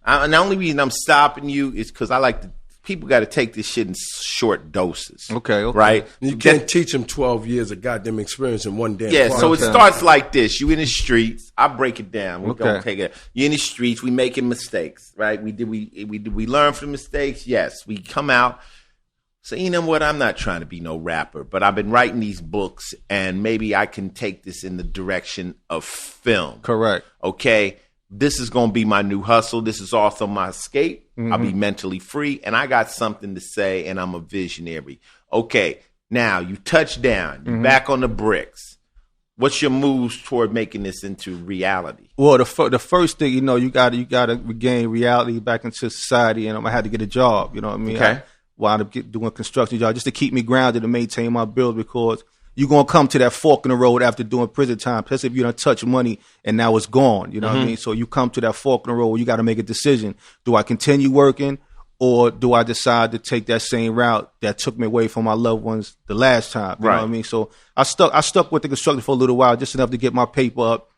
And the only reason I'm stopping you is because I like to. People got to take this shit in short doses. Okay. Right? You can't teach them 12 years of goddamn experience in one damn podcast. So it starts like this. You in the streets. I break it down. We're going to take it. You in the streets. We making mistakes, right? We learn from the mistakes? Yes. We come out. So you know what? I'm not trying to be no rapper, but I've been writing these books, and maybe I can take this in the direction of film. Correct. Okay? this is going to be my new hustle. This is also my escape. I'll be mentally free, and I got something to say, and I'm a visionary. Okay, now you touch down. You're back on the bricks. What's your moves toward making this into reality? Well, the first thing, you got to regain reality back into society, and I had to get a job. You know what I mean? Okay. I wound up doing a construction job just to keep me grounded and maintain my bills, because you're going to come to that fork in the road after doing prison time, especially if you don't touch money and now it's gone. You know what I mean? So you come to that fork in the road where you got to make a decision. Do I continue working, or do I decide to take that same route that took me away from my loved ones the last time? You know what I mean? So I stuck with the construction for a little while, just enough to get my paper up.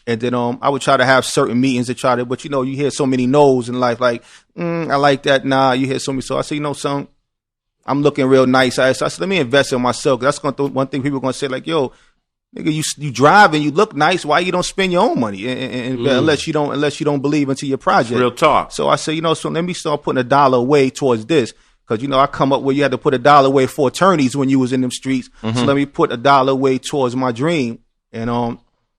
And then I would try to have certain meetings to try to, but you hear so many no's in life, like, I like that. Nah, you hear so many. So I say, something, I'm looking real nice. I said, let me invest in myself. That's one thing people are going to say, like, yo, nigga, you drive and you look nice. Why you don't spend your own money unless you don't believe into your project? Real talk. So I say, so let me start putting $1 away towards this, because I come up where you had to put $1 away for attorneys when you was in them streets. So let me put $1 away towards my dream, and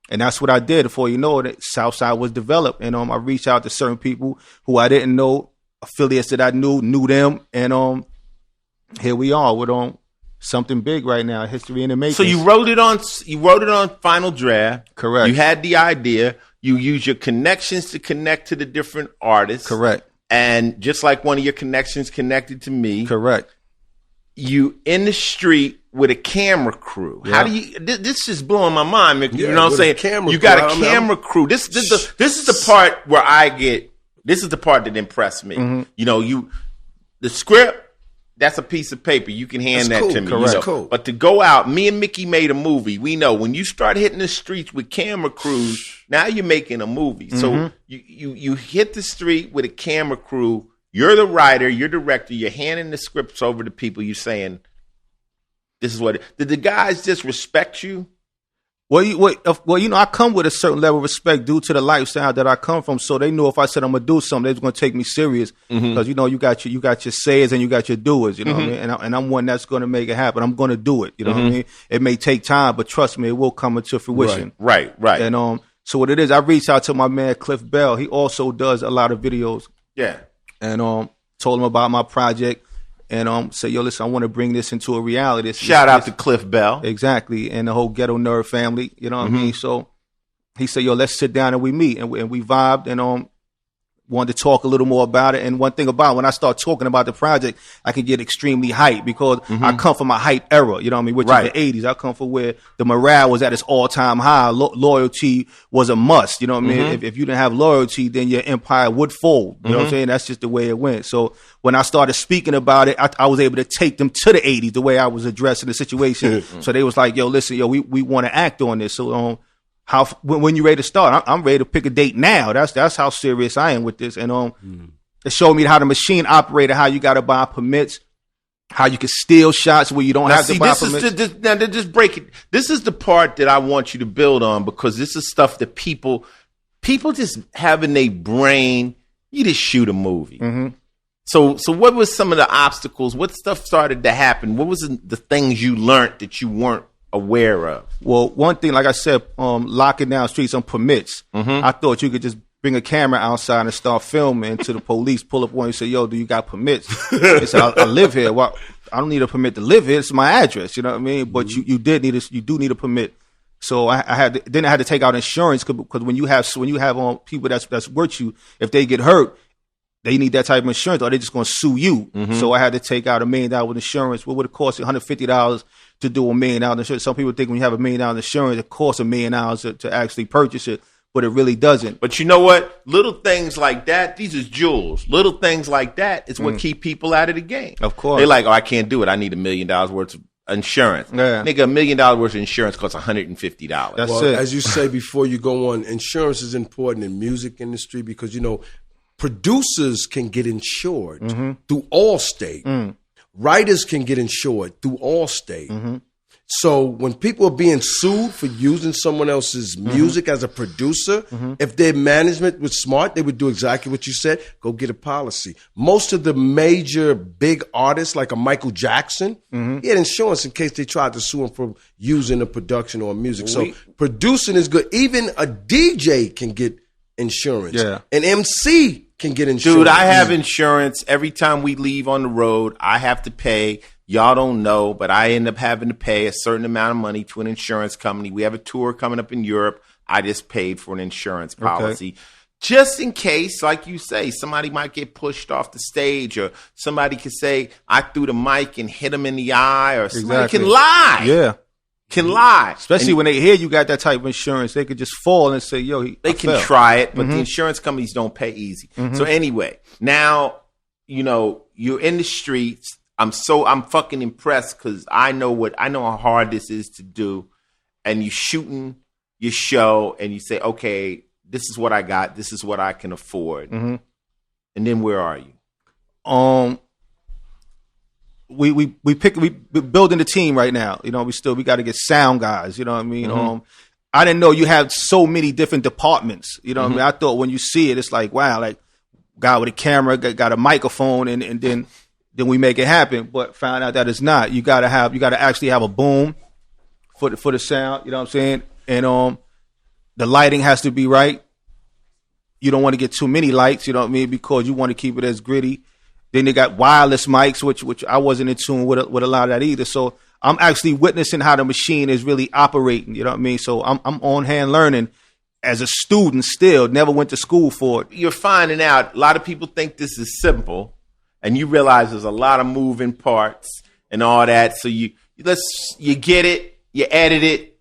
that's what I did. Before you know it, Southside was developed, and I reached out to certain people who I didn't know, affiliates that I knew them, and here we are with something big right now, history in the making. So you wrote it on Final Draft. Correct. You had the idea. You use your connections to connect to the different artists. Correct. And just like one of your connections connected to me. Correct. You in the street with a camera crew. Yeah. How do you? This is blowing my mind, Mick. You Yeah, know what I'm with a saying? camera You got crew. a camera crew. This is the part where I get. This is the part that impressed me. The script. That's a piece of paper. You can hand That's that cool. to me. Correct. Cool. But to go out, me and Mickey made a movie. We know when you start hitting the streets with camera crews, now you're making a movie. So you hit the street with a camera crew. You're the writer, you're director, you're handing the scripts over to people. You're saying, this is what did the guys just respect you? Well, I come with a certain level of respect due to the lifestyle that I come from. So they knew if I said I'm gonna do something, they was gonna take me serious, because you got your sayers and you got your doers. You know what I mean? And I'm one that's gonna make it happen. I'm gonna do it. You know what I mean? It may take time, but trust me, it will come into fruition. Right. And so what it is, I reached out to my man Cliff Bell. He also does a lot of videos. Yeah. And told him about my project. And say, yo, listen, I want to bring this into a reality. Shout out to Cliff Bell. Exactly. And the whole Ghetto Nerd family. You know what I mean? So he said, yo, let's sit down and we meet. And we vibed and wanted to talk a little more about it. And one thing about when I start talking about the project, I can get extremely hyped, because I come from a hype era, you know what I mean, which is the 80s. I come from where the morale was at its all-time high. Loyalty was a must, you know what I mean? If you didn't have loyalty, then your empire would fold. You know what I'm saying? That's just the way it went. So when I started speaking about it, I was able to take them to the 80s, the way I was addressing the situation. So they was like, yo, listen, yo, we want to act on this. So when you ready to start, I'm ready to pick a date now. That's how serious I am with this. And it showed me how the machine operated, how you got to buy permits, how you can steal shots where you don't have to buy permits. Now, just break it. This is the part that I want you to build on, because this is stuff that people just have in their brain. You just shoot a movie. So what was some of the obstacles? What stuff started to happen? What was the things you learned that you weren't aware of? Well, one thing, like I said, locking down streets on permits. I thought you could just bring a camera outside and start filming to the police, pull up one and say, yo, do you got permits? They said, I live here. Well, I don't need a permit to live here. It's my address. You know what I mean? But you do need a permit. So I had to take out insurance, because when you have people that's worth you, if they get hurt, they need that type of insurance, or they're just going to sue you. So I had to take out $1 million insurance. What would it cost? $150 to do $1 million insurance. Some people think when you have $1 million insurance, it costs $1 million to actually purchase it, but it really doesn't. But you know what? Little things like that, these is jewels. Little things like that is what keep people out of the game. Of course. They're like, oh, I can't do it. I need $1 million worth of insurance. Yeah. Nigga, $1 million worth of insurance costs $150. That's it. As you say before you go on, insurance is important in music industry, because, producers can get insured through Allstate. Writers can get insured through Allstate. So when people are being sued for using someone else's music as a producer, if their management was smart, they would do exactly what you said. Go get a policy. Most of the major big artists, like a Michael Jackson, he had insurance in case they tried to sue him for using a production or music. So producing is good. Even a DJ can get insurance. Yeah. An MC can get insurance. Dude, I have insurance. Every time we leave on the road, I have to pay. Y'all don't know, but I end up having to pay a certain amount of money to an insurance company. We have a tour coming up in Europe. I just paid for an insurance policy. Okay. Just in case, like you say, somebody might get pushed off the stage, or somebody could say, I threw the mic and hit him in the eye, or somebody can lie. Yeah. Can lie. Especially when they hear you got that type of insurance, they could just fall and say, yo, they can try it, but the insurance companies don't pay easy. So anyway, now, you're in the streets. I'm fucking impressed because I know how hard this is to do. And you shooting your show and you say, okay, this is what I got. This is what I can afford. And then where are you? We building the team right now. We got to get sound guys. You know what I mean? I didn't know you had so many different departments. You know what I mean? I thought when you see it, it's like, wow, like guy with a camera, got a microphone, and then we make it happen. But found out that it's not. You got to actually have a boom for the sound. You know what I'm saying? And the lighting has to be right. You don't want to get too many lights, you know what I mean, because you want to keep it as gritty. Then they got wireless mics, which I wasn't in tune with a lot of that either. So I'm actually witnessing how the machine is really operating, you know what I mean? So I'm on hand learning as a student still, never went to school for it. You're finding out a lot of people think this is simple, and you realize there's a lot of moving parts and all that. So you get it, you edit it,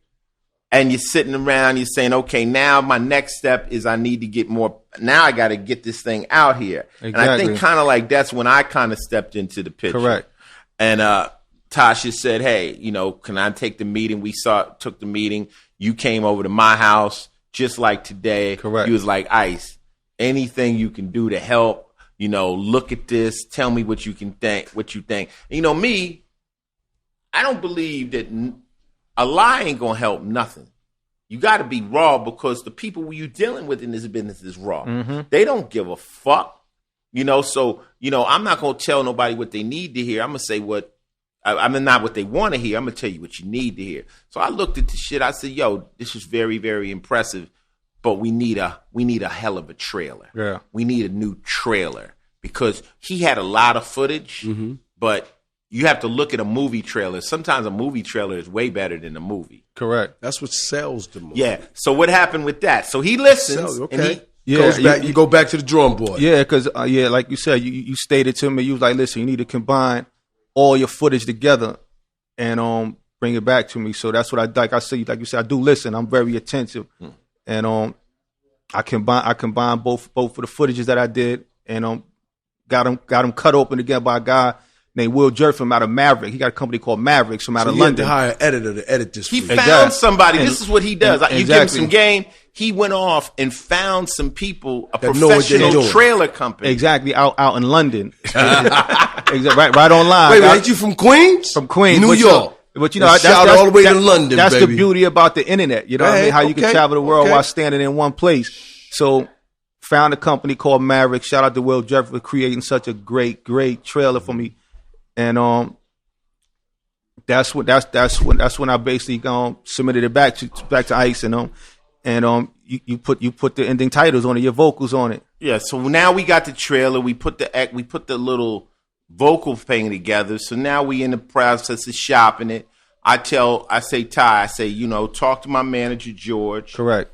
and you're sitting around, you're saying, okay, now my next step is I need to get more. Now I got to get this thing out here. Exactly. And I think kind of like that's when I kind of stepped into the picture. Correct. And Tasha said, hey, can I take the meeting? We took the meeting. You came over to my house just like today. Correct. You was like, Ice, anything you can do to help, look at this. Tell me what you think. Me, I don't believe that a lie ain't going to help nothing. You got to be raw because the people you're dealing with in this business is raw. They don't give a fuck. So, I'm not going to tell nobody what they need to hear. I'm going to say not what they want to hear. I'm going to tell you what you need to hear. So I looked at the shit. I said, yo, this is very, very impressive, but we need a hell of a trailer. Yeah. We need a new trailer because he had a lot of footage, but you have to look at a movie trailer. Sometimes a movie trailer is way better than a movie. Correct. That's what sells the movie. Yeah. So what happened with that? So he listens. Okay. And you go back to the drawing board. Yeah, because like you said, you stated to me, you was like, listen, you need to combine all your footage together and bring it back to me. So that's what I like. I say, like you said, I do listen. I'm very attentive, and I combine both of the footages that I did, and got them cut open again by a guy named Will Jerk from out of Maverick. He got a company called Mavericks from out of London. He had to hire an editor to edit this. He found somebody. This is what he does. You give him some game. He went off and found some people, a professional trailer company. Exactly, out in London. right online. Wait, ain't you from Queens? From Queens, New York. But that's all the way to London. That's baby. the beauty about the internet. You know what I mean? How you can travel the world while standing in one place. So found a company called Maverick. Shout out to Will Jeff for creating such a great trailer for me. And that's when I basically submitted it back to Ice and you put the ending titles on it, your vocals on it. Yeah. So now we got the trailer. We put the little vocal thing together. So now we in the process of shopping it. I say, talk to my manager George. Correct.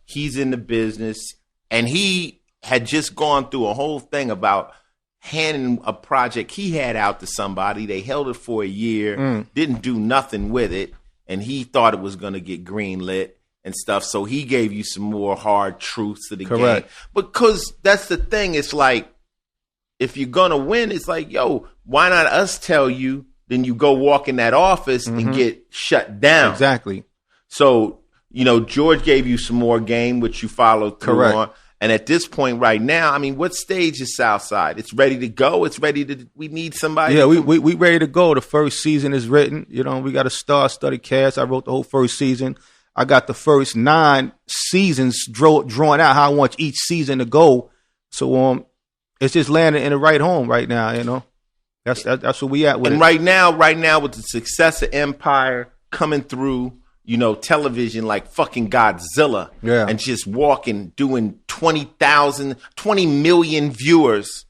He's in the business, and he had just gone through a whole thing about handing a project he had out to somebody. They held it for a year, didn't do nothing with it, and he thought it was going to get greenlit and stuff. So he gave you some more hard truths to the game. Because that's the thing. It's like, if you're going to win, it's like, yo, why not us tell you? Then you go walk in that office and get shut down. Exactly. So, George gave you some more game, which you followed through on. And at this point right now, I mean, what stage is Southside? It's ready to go. We need somebody. Yeah, we ready to go. The first season is written. We got a star-studded cast. I wrote the whole first season. I got the first 9 seasons drawn out, how I want each season to go. So it's just landing in the right home right now, That's where we at with it. And right now with the success of Empire coming through, television like fucking Godzilla, and just walking, doing 20 million viewers,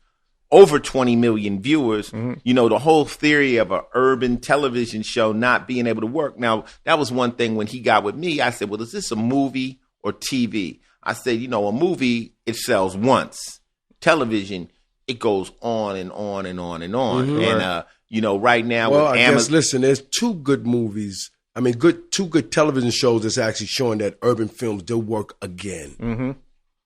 over 20 million viewers. The whole theory of an urban television show not being able to work. Now, that was one thing when he got with me. I said, well, is this a movie or TV? I said, a movie, it sells once. Television, it goes on and on and on and on. And, right now, well, with I Amazon. guess, listen, there's two good movies. I mean, two good television shows that's actually showing that urban films do work again.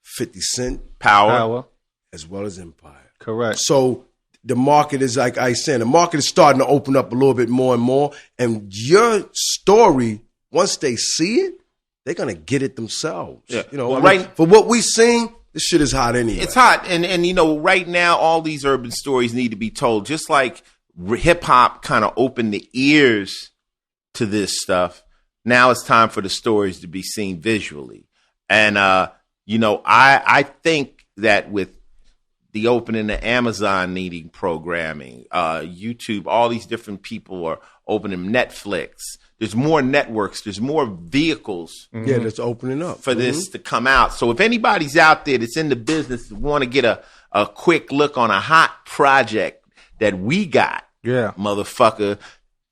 50 Cent, Power, as well as Empire. Correct. So the market is, like I said, the market is starting to open up a little bit more and more. And your story, once they see it, they're gonna get it themselves. Yeah. For what we seen, this shit is hot anyway. It's hot, and right now all these urban stories need to be told. Just like hip hop kind of opened the ears to this stuff. Now it's time for the stories to be seen visually, and I think that with the opening of Amazon needing programming, YouTube, all these different people are opening Netflix. There's more networks. There's more vehicles. Yeah, that's opening up for this to come out. So if anybody's out there that's in the business, want to get a quick look on a hot project that we got, motherfucker,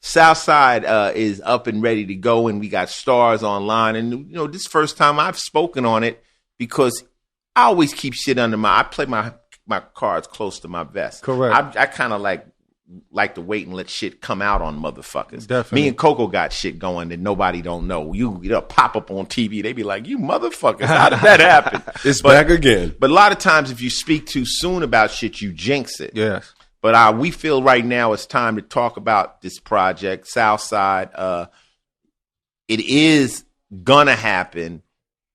Southside is up and ready to go, and we got stars online. And this first time I've spoken on it because I always keep shit under I play my cards close to my vest. Correct. I kind of like to wait and let shit come out on motherfuckers. Definitely. Me and Coco got shit going that nobody don't know. It'll pop up on TV. They be like, you motherfuckers, how did that happen? It's back again. But a lot of times if you speak too soon about shit, you jinx it. Yes. But we feel right now it's time to talk about this project, Southside. It is gonna happen.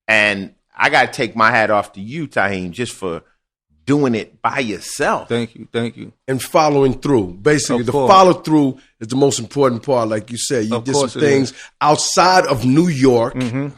And I got to take my hat off to you, Taheim, just for doing it by yourself. Thank you. And following through. Basically, the follow through is the most important part. Like you said, you did some things outside of New York,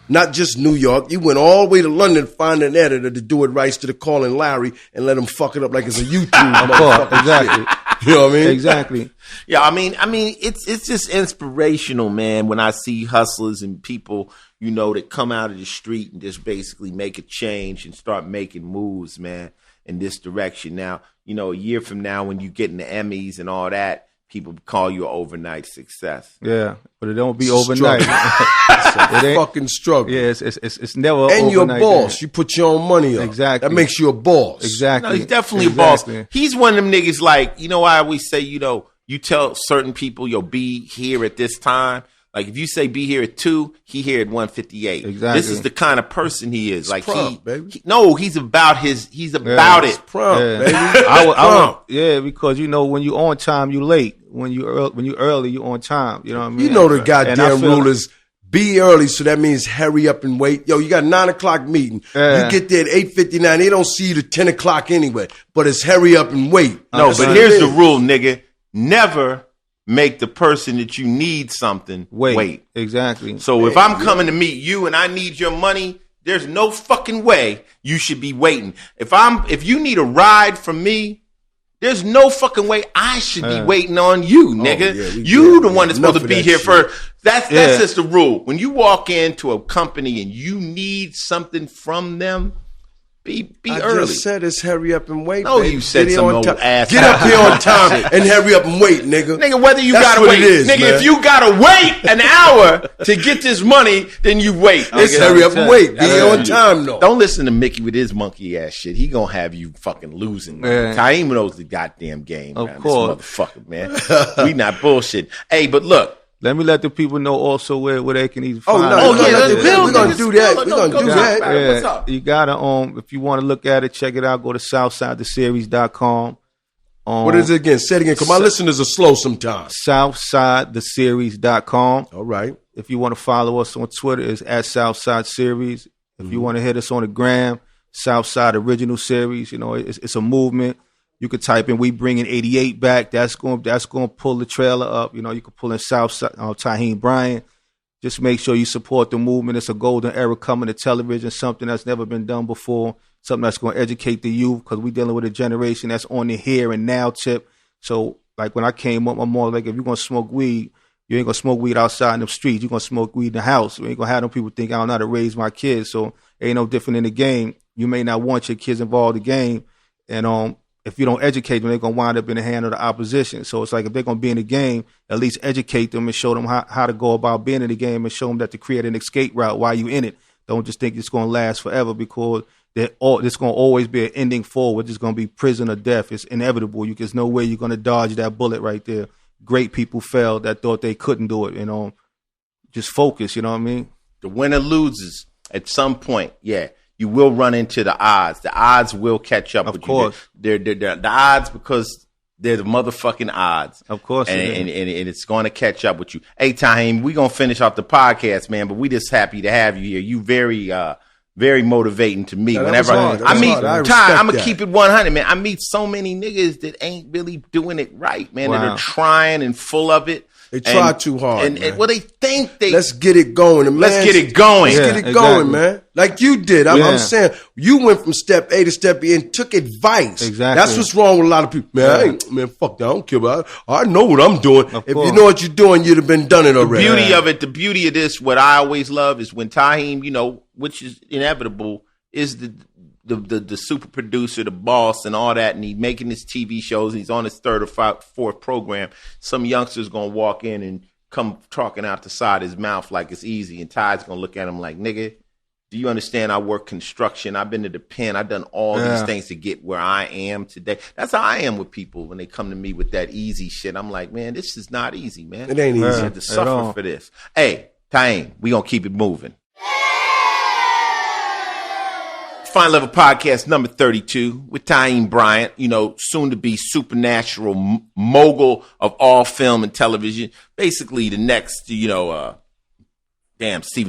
not just New York. You went all the way to London to find an editor to do it right to the Calling Larry and let him fuck it up like it's a YouTube motherfucker. Exactly. You know what I mean? Exactly. Yeah, I mean, it's just inspirational, man, when I see hustlers and people, that come out of the street and just basically make a change and start making moves, man, in this direction. Now, a year from now when you get in the Emmys and all that, people call you an overnight success. Yeah, but it don't be overnight. It's a fucking struggle. Yeah, it's never and overnight. you're a boss. You put your own money up. Exactly. That makes you a boss. Exactly. No, he's definitely a boss. He's one of them niggas like, I always say, you tell certain people you'll be here at this time. Like if you say be here at 2, he here at 1:58. Exactly. This is the kind of person he is. It's like prompt, baby. He's about it. It's prompt, baby. Because when you on time, you late. When you early, you on time. You know what I mean? The goddamn rule is be early, so that means hurry up and wait. You got 9 o'clock meeting. You get there at 8:59. They don't see you to 10 o'clock anyway. But it's hurry up and wait. No, but here's the rule, nigga. Never make the person that you need something wait. Exactly. So if I'm coming to meet you and I need your money, there's no fucking way you should be waiting. If you need a ride from me, there's no fucking way I should be waiting on you, nigga. You the one that's supposed to be here first. That's just the rule. When you walk into a company and you need something from them, be I early. I just said it's hurry up and wait. No, baby. you said some old ass. Get up here on time and hurry up and wait, nigga. Nigga, whether you That's gotta what wait, it is, nigga, man. if you gotta wait an hour to get this money, then you wait. It's hurry up and wait. Be on time, though. Don't listen to Mickey with his monkey ass shit. He gonna have you fucking losing. Man. Taheim knows the goddamn game. Of man. course. This motherfucker, man. We not bullshit. Hey, but look. Let me let the people know also where they can even Oh, find no, yeah, we're going to do that. We're going to do that. Right, what's up? You gotta if you want to look at it, check it out. Go to SouthsideTheSeries.com. What is it again? Say it again, because my listeners are slow sometimes. SouthsideTheSeries.com. All right. If you want to follow us on Twitter, it's at Southside Series. If you want to hit us on the gram, Southside Original Series. It's a movement. You could type in "We Bringing 88 Back." That's going to pull the trailer up. You could pull in Southside Taheim Bryant. Just make sure you support the movement. It's a golden era coming to television. Something that's never been done before. Something that's going to educate the youth, because we're dealing with a generation that's on the here and now tip. So, like when I came up, I'm more like, if you're going to smoke weed, You ain't gonna smoke weed outside in the streets. You gonna smoke weed in the house. You ain't gonna have them people think I don't know how to raise my kids. So it ain't no different in the game. You may not want your kids involved in the game, and if you don't educate them, they're gonna wind up in the hand of the opposition. So it's like if they're gonna be in the game, at least educate them and show them how to go about being in the game, and show them that to create an escape route while you in it. Don't just think it's gonna last forever, because there's gonna always be an ending forward. It's gonna be prison or death. It's inevitable. There's no way you're gonna dodge that bullet right there. Great people fell that thought they couldn't do it. Just focus. You know what I mean? The winner loses at some point. Yeah, you will run into the odds. The odds will catch up with you. Of course, they're the odds, because they're the motherfucking odds. Of course, and it's going to catch up with you. Hey, Taheim, we're gonna finish off the podcast, man. But we just happy to have you here. You very motivating to me. Whenever I meet Ty, I'm gonna keep it 100, man. I meet so many niggas that ain't really doing it right, man. Wow. That are trying and full of it. They try too hard, and they think they. Let's get it going, man. Let's get it going. Let's get it going, man. Like you did. I'm saying you went from step A to step B and took advice. Exactly. That's what's wrong with a lot of people. Man, fuck that. I don't care about it. I know what I'm doing. If you know what you're doing, you'd have been done it already. The beauty of this, what I always love is when Taheim, which is inevitable, is the super producer, the boss, and all that, and he's making his TV shows, and he's on his third or fourth program. Some youngster's gonna walk in and come talking out the side of his mouth like it's easy, and Ty's gonna look at him like, nigga, do you understand? I work construction. I've been to the pen. I've done all these things to get where I am today. That's how I am with people when they come to me with that easy shit. I'm like, man, this is not easy, man. It ain't easy. You have to suffer for this. Hey, Taheim, we gonna keep it moving. Final Level Podcast number 32 with Taheim Bryant, soon to be supernatural mogul of all film and television. Basically the next, Steven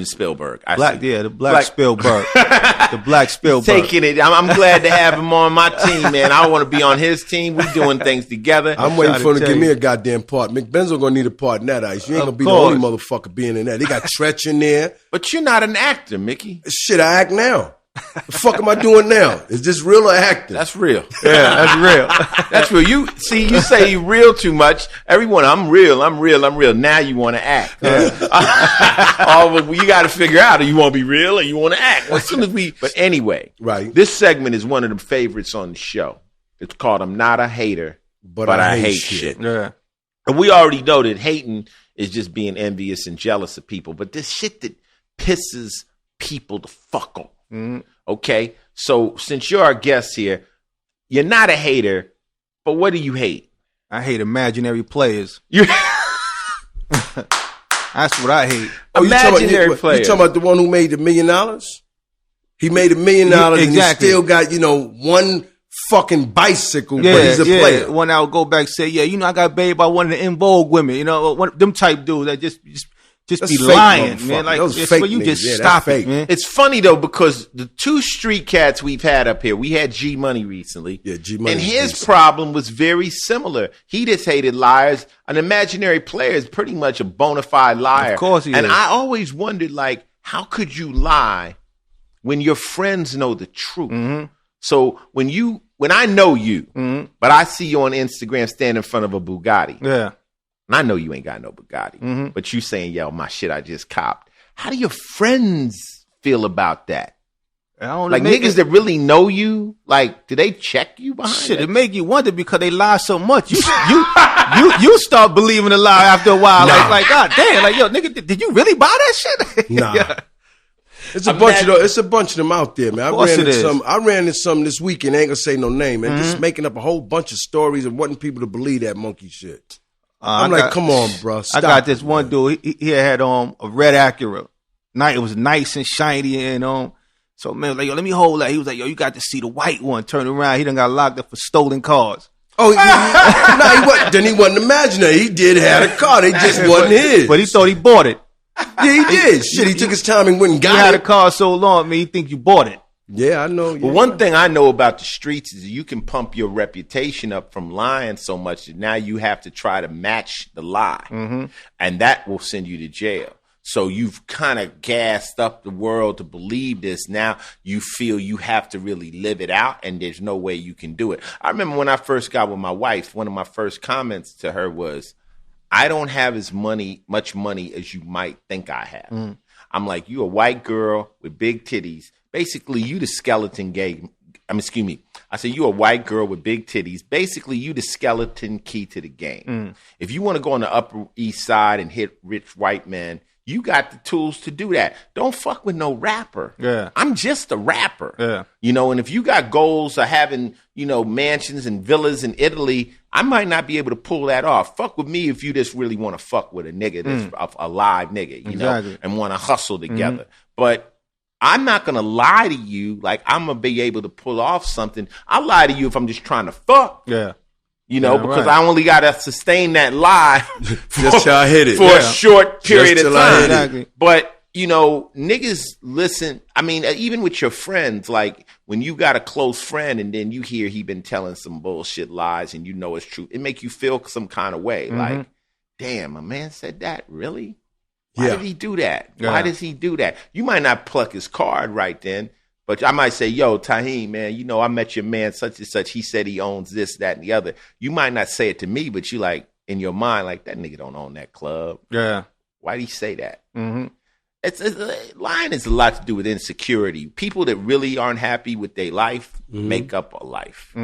Spielberg. The Black Spielberg. The Black Spielberg. Taking it. I'm glad to have him on my team, man. I want to be on his team. We doing things together. I'm waiting for him to give me a goddamn part. Mick Benzo gonna need a part in that ice. You ain't gonna be the only motherfucker being in that. They got Tretch in there. But you're not an actor, Mickey. Shit, I act now. The fuck am I doing now? Is this real or acting? That's real. Yeah, that's real. That's real. You say you real too much. Everyone, I'm real. Now you want to act. You got to figure out, do you want to be real or you want to act? Well, as soon as but anyway, right. This segment is one of the favorites on the show. It's called "I'm Not a Hater, but I Hate Shit." Yeah. And we already know that hating is just being envious and jealous of people, but this shit that pisses people the fuck off. Mm-hmm. Okay, so since you're our guest here, you're not a hater, but what do you hate? I hate imaginary players. That's what I hate. Imaginary players. You talking about the one who made $1 million? He made $1 million and he still got, one fucking bicycle, but he's a player. One I would go back and say, I got bailed by one of the In Vogue women, them type dudes that just be lying, man. Like, it's where you just stop it, man. It's funny, though, because the two street cats we've had up here, we had G Money recently. Yeah, G Money. And his problem was very similar. He just hated liars. An imaginary player is pretty much a bona fide liar. Of course he is. And I always wondered, how could you lie when your friends know the truth? Mm-hmm. So when I know you, but I see you on Instagram standing in front of a Bugatti. Yeah. And I know you ain't got no Bugatti, but you saying, my shit I just copped. How do your friends feel about that? Niggas that really know you, do they check you behind shit? That? It make you wonder because they lie so much. You start believing a lie after a while. Nah. God damn, nigga, did you really buy that shit? Nah. Yeah. It's a bunch of them out there, man. I ran into some this weekend. I ain't gonna say no name, man. Just making up a whole bunch of stories and wanting people to believe that monkey shit. Come on, bro. Stop. I got this one dude. He had a red Acura. It was nice and shiny, and so man, let me hold that. He was like, you got to see the white one. Turn around. He done got locked up for stolen cars. Oh, he wasn't imaginary. He did have a car. They just wasn't his. But he thought he bought it. Yeah, he did. Shit, he took his time and went and got it. You had a car so long, man, you think you bought it. Yeah, I know. Well, one thing I know about the streets is you can pump your reputation up from lying so much that now you have to try to match the lie. And that will send you to jail. So you've kind of gassed up the world to believe this. Now you feel you have to really live it out, and there's no way you can do it. I remember when I first got with my wife, one of my first comments to her was, I don't have as much money as you might think I have. I'm like, you a white girl with big titties. Basically, you the skeleton game. Excuse me. I said, you a white girl with big titties. Basically, you the skeleton key to the game. If you want to go on the Upper East Side and hit rich white men, you got the tools to do that. Don't fuck with no rapper. Yeah. I'm just a rapper. Yeah. You know, and if you got goals of having, mansions and villas in Italy, I might not be able to pull that off. Fuck with me if you just really want to fuck with a nigga that's a live nigga, you know, and want to hustle together. But I'm not going to lie to you like I'm going to be able to pull off something. I'll lie to you if I'm just trying to fuck. Yeah. Because I only got to sustain that lie just till I hit it. For a short period of time. Exactly. But, niggas listen. I mean, even with your friends, like when you got a close friend and then you hear he been telling some bullshit lies and you know it's true, it make you feel some kind of way. Like, damn, my man said that? Really? Why did he do that? Yeah. Why does he do that? You might not pluck his card right then, but I might say, yo, Taheim, man, I met your man such and such. He said he owns this, that, and the other. You might not say it to me, but you like, in your mind, like, that nigga don't own that club. Yeah. Why'd he say that? Lying has a lot to do with insecurity. People that really aren't happy with their life make up a life.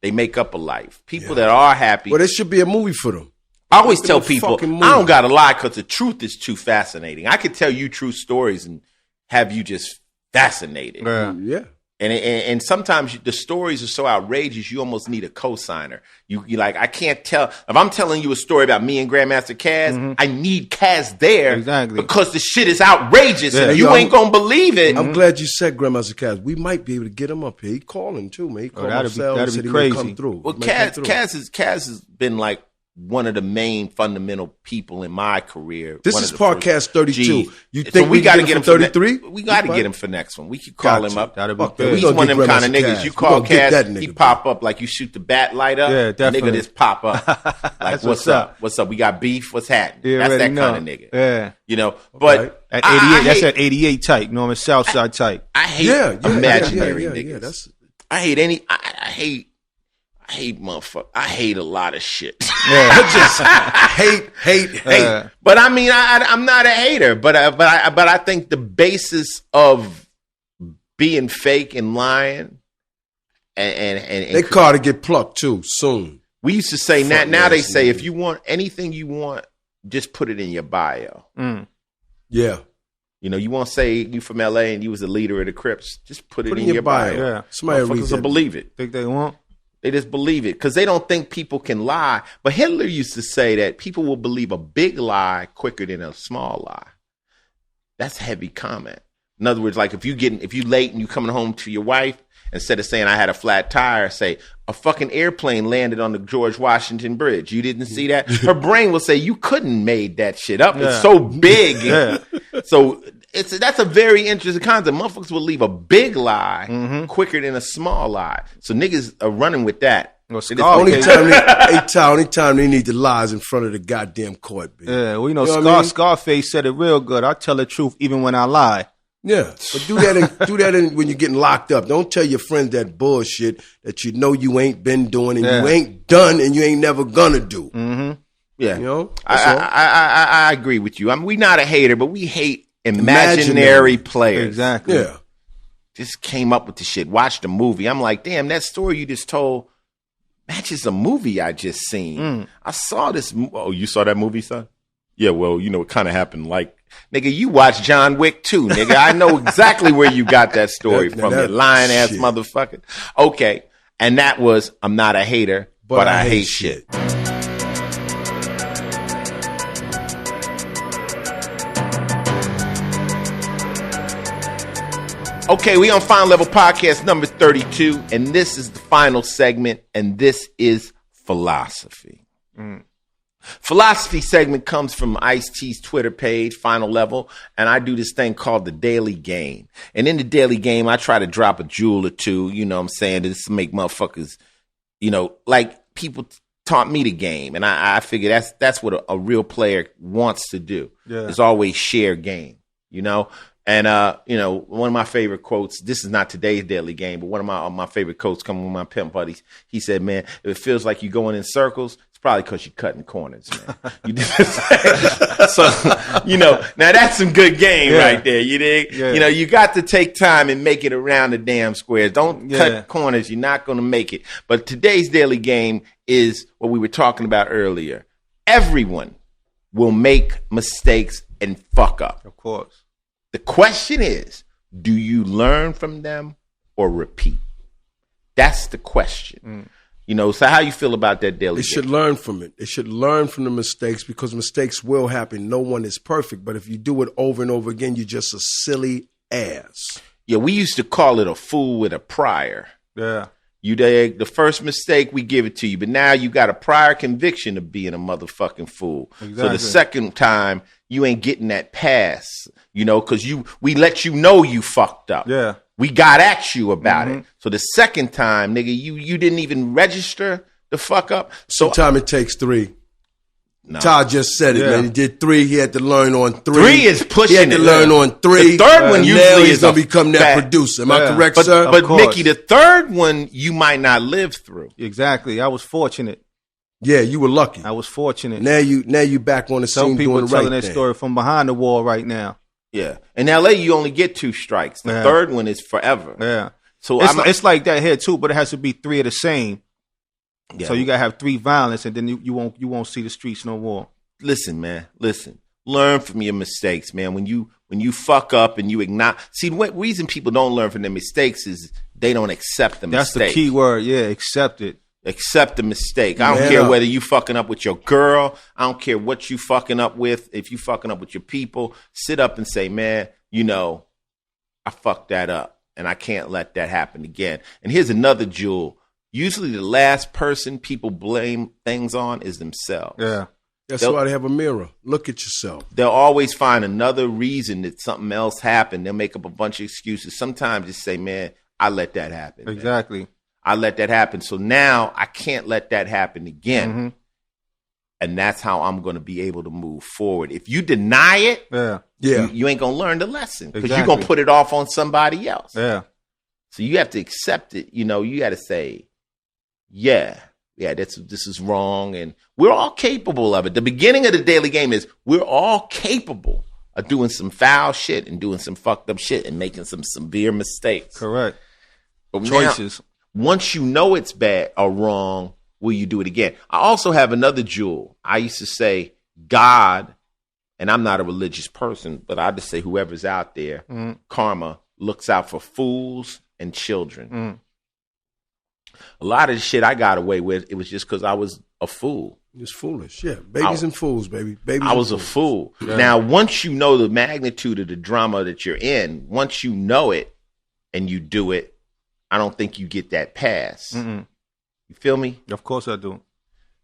They make up a life. People that are happy. Well, there should be a movie for them. I always tell people, I don't got to lie because the truth is too fascinating. I could tell you true stories and have you just fascinated. Yeah. And sometimes the stories are so outrageous, you almost need a co-signer. You like, I can't tell. If I'm telling you a story about me and Grandmaster Caz, I need Caz there because the shit is outrageous and you ain't going to believe it. I'm glad you said Grandmaster Caz. We might be able to get him up here. He calling too, man. He calling that'd be crazy. Come through. Well, Caz has been like one of the main fundamental people in my career. This is podcast 32. You think so we got to get him for 33? We got to get him for next one. We could call him up. That'd be good. He's one of them kind of niggas. You call Caz, he pop up like you shoot the bat light up. Yeah, definitely. Nigga just pop up. Like, what's up? What's up? We got beef. What's happening? Yeah, that's that know. kind of nigga. Yeah. But at 88, that's at 88 type. I'm Southside type. I hate imaginary niggas. That's I hate motherfucker. I hate a lot of shit. just hate. But I mean, I'm not a hater. But I think the basis of being fake and lying and they call to get plucked too soon. We used to say now they say if you want anything you want, just put it in your bio. Yeah. You won't say you from LA and you was the leader of the Crips. Just put it in your bio. Yeah. Somebody motherfuckers will believe it. Think they won't? They just believe it because they don't think people can lie. But Hitler used to say that people will believe a big lie quicker than a small lie. That's a heavy comment. In other words, like if you late and you coming home to your wife, instead of saying I had a flat tire, say a fucking airplane landed on the George Washington Bridge. You didn't see that? Her brain will say you couldn't made that shit up. It's so big. So that's a very interesting concept. Motherfuckers will leave a big lie quicker than a small lie. So niggas are running with that. Only time they need the lies in front of the goddamn court, baby. Yeah, well, Scarface said it real good. I tell the truth even when I lie. Yeah, but do that when you're getting locked up. Don't tell your friends that bullshit that you ain't been doing and you ain't done and you ain't never gonna do. Yeah, I agree with you. I mean, we not a hater, but we hate imaginary players. Exactly. Yeah. Just came up with the shit. Watched the movie. I'm like, damn, that story you just told matches a movie I just seen. I saw this. Oh, you saw that movie, son? Yeah, well, it kind of happened like, nigga, you watched John Wick too, nigga. I know exactly where you got that story from, you lying ass motherfucker. Okay. And that was, I'm not a hater, but I hate shit. Okay, we on Final Level Podcast number 32, and this is the final segment, and this is philosophy. Philosophy segment comes from Ice-T's Twitter page, Final Level, and I do this thing called the Daily Game. And in the Daily Game, I try to drop a jewel or two, you know what I'm saying, just to make motherfuckers, like people taught me the game. And I figure that's what a real player wants to do, is always share game, And, one of my favorite quotes, this is not today's daily game, but one of my favorite quotes coming from my pimp buddies. He said, man, if it feels like you're going in circles, it's probably because you're cutting corners, man. So, now that's some good game right there. You dig? Yeah. You got to take time and make it around the damn squares. Don't cut corners. You're not going to make it. But today's daily game is what we were talking about earlier. Everyone will make mistakes and fuck up. Of course. The question is, do you learn from them or repeat? That's the question. So how you feel about that daily game? They should learn from it. They should learn from the mistakes because mistakes will happen. No one is perfect. But if you do it over and over again, you're just a silly ass. Yeah, we used to call it a fool with a prior. Yeah. You dig? The first mistake, we give it to you. But now you got a prior conviction of being a motherfucking fool. Exactly. So the second time, you ain't getting that pass, because we let you know you fucked up. Yeah. We got at you about it. So the second time, nigga, you didn't even register the fuck up. So sometimes it takes 3. No. Todd just said it, man. He did 3. He had to learn on 3. 3 is pushing it. He had to learn on 3. The third one usually now is he's going to become that producer. Am I correct, sir? But Mickey, the third one you might not live through. Exactly. I was fortunate. Yeah, you were lucky. I was fortunate. Now you back on the scene doing the right thing. Some people are telling that story from behind the wall right now. Yeah. In LA, you only get 2 strikes. The third one is forever. Yeah. So it's like that here too, but it has to be 3 of the same. Yeah. So you gotta have 3 violence, and then you won't see the streets no more. Listen, man. Learn from your mistakes, man. When you fuck up and you ignore. See, the reason people don't learn from their mistakes is they don't accept the mistake. That's the key word. Yeah, accept it. Accept the mistake. I don't care whether you fucking up with your girl. I don't care what you fucking up with. If you fucking up with your people, sit up and say, man, I fucked that up and I can't let that happen again. And here's another jewel. Usually the last person people blame things on is themselves. Yeah. That's why they have a mirror. Look at yourself. They'll always find another reason that something else happened. They'll make up a bunch of excuses. Sometimes just say, man, I let that happen. Exactly. Man. I let that happen. So now I can't let that happen again. Mm-hmm. And that's how I'm going to be able to move forward. If you deny it, you ain't going to learn the lesson because you're going to put it off on somebody else. Yeah. So you have to accept it. You got to say, this is wrong. And we're all capable of it. The beginning of the daily game is we're all capable of doing some foul shit and doing some fucked up shit and making some severe mistakes. Correct. But choices. Now, once you know it's bad or wrong, will you do it again? I also have another jewel. I used to say God, and I'm not a religious person, but I just say whoever's out there, karma looks out for fools and children. A lot of the shit I got away with, it was just because I was a fool. It's foolish. Yeah. Babies and fools, baby. I was a fool. Yeah. Now, once you know the magnitude of the drama that you're in, once you know it and you do it, I don't think you get that pass. You feel me? Of course I do.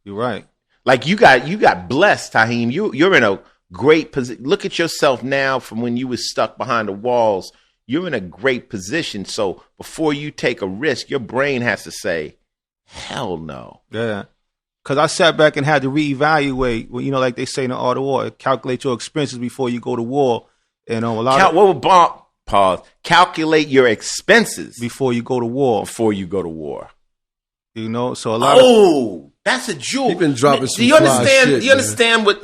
You're right. Like you got blessed, Taheim. You're in a great position. Look at yourself now from when you was stuck behind the walls. You're in a great position. So before you take a risk, your brain has to say, hell no. Yeah. Because I sat back and had to reevaluate, like they say in the art of war, calculate your expenses before you go to war. And a lot Pause. Calculate your expenses before you go to war. So a lot that's a jewel. You've been dropping some Do you understand? Shit, do you understand what?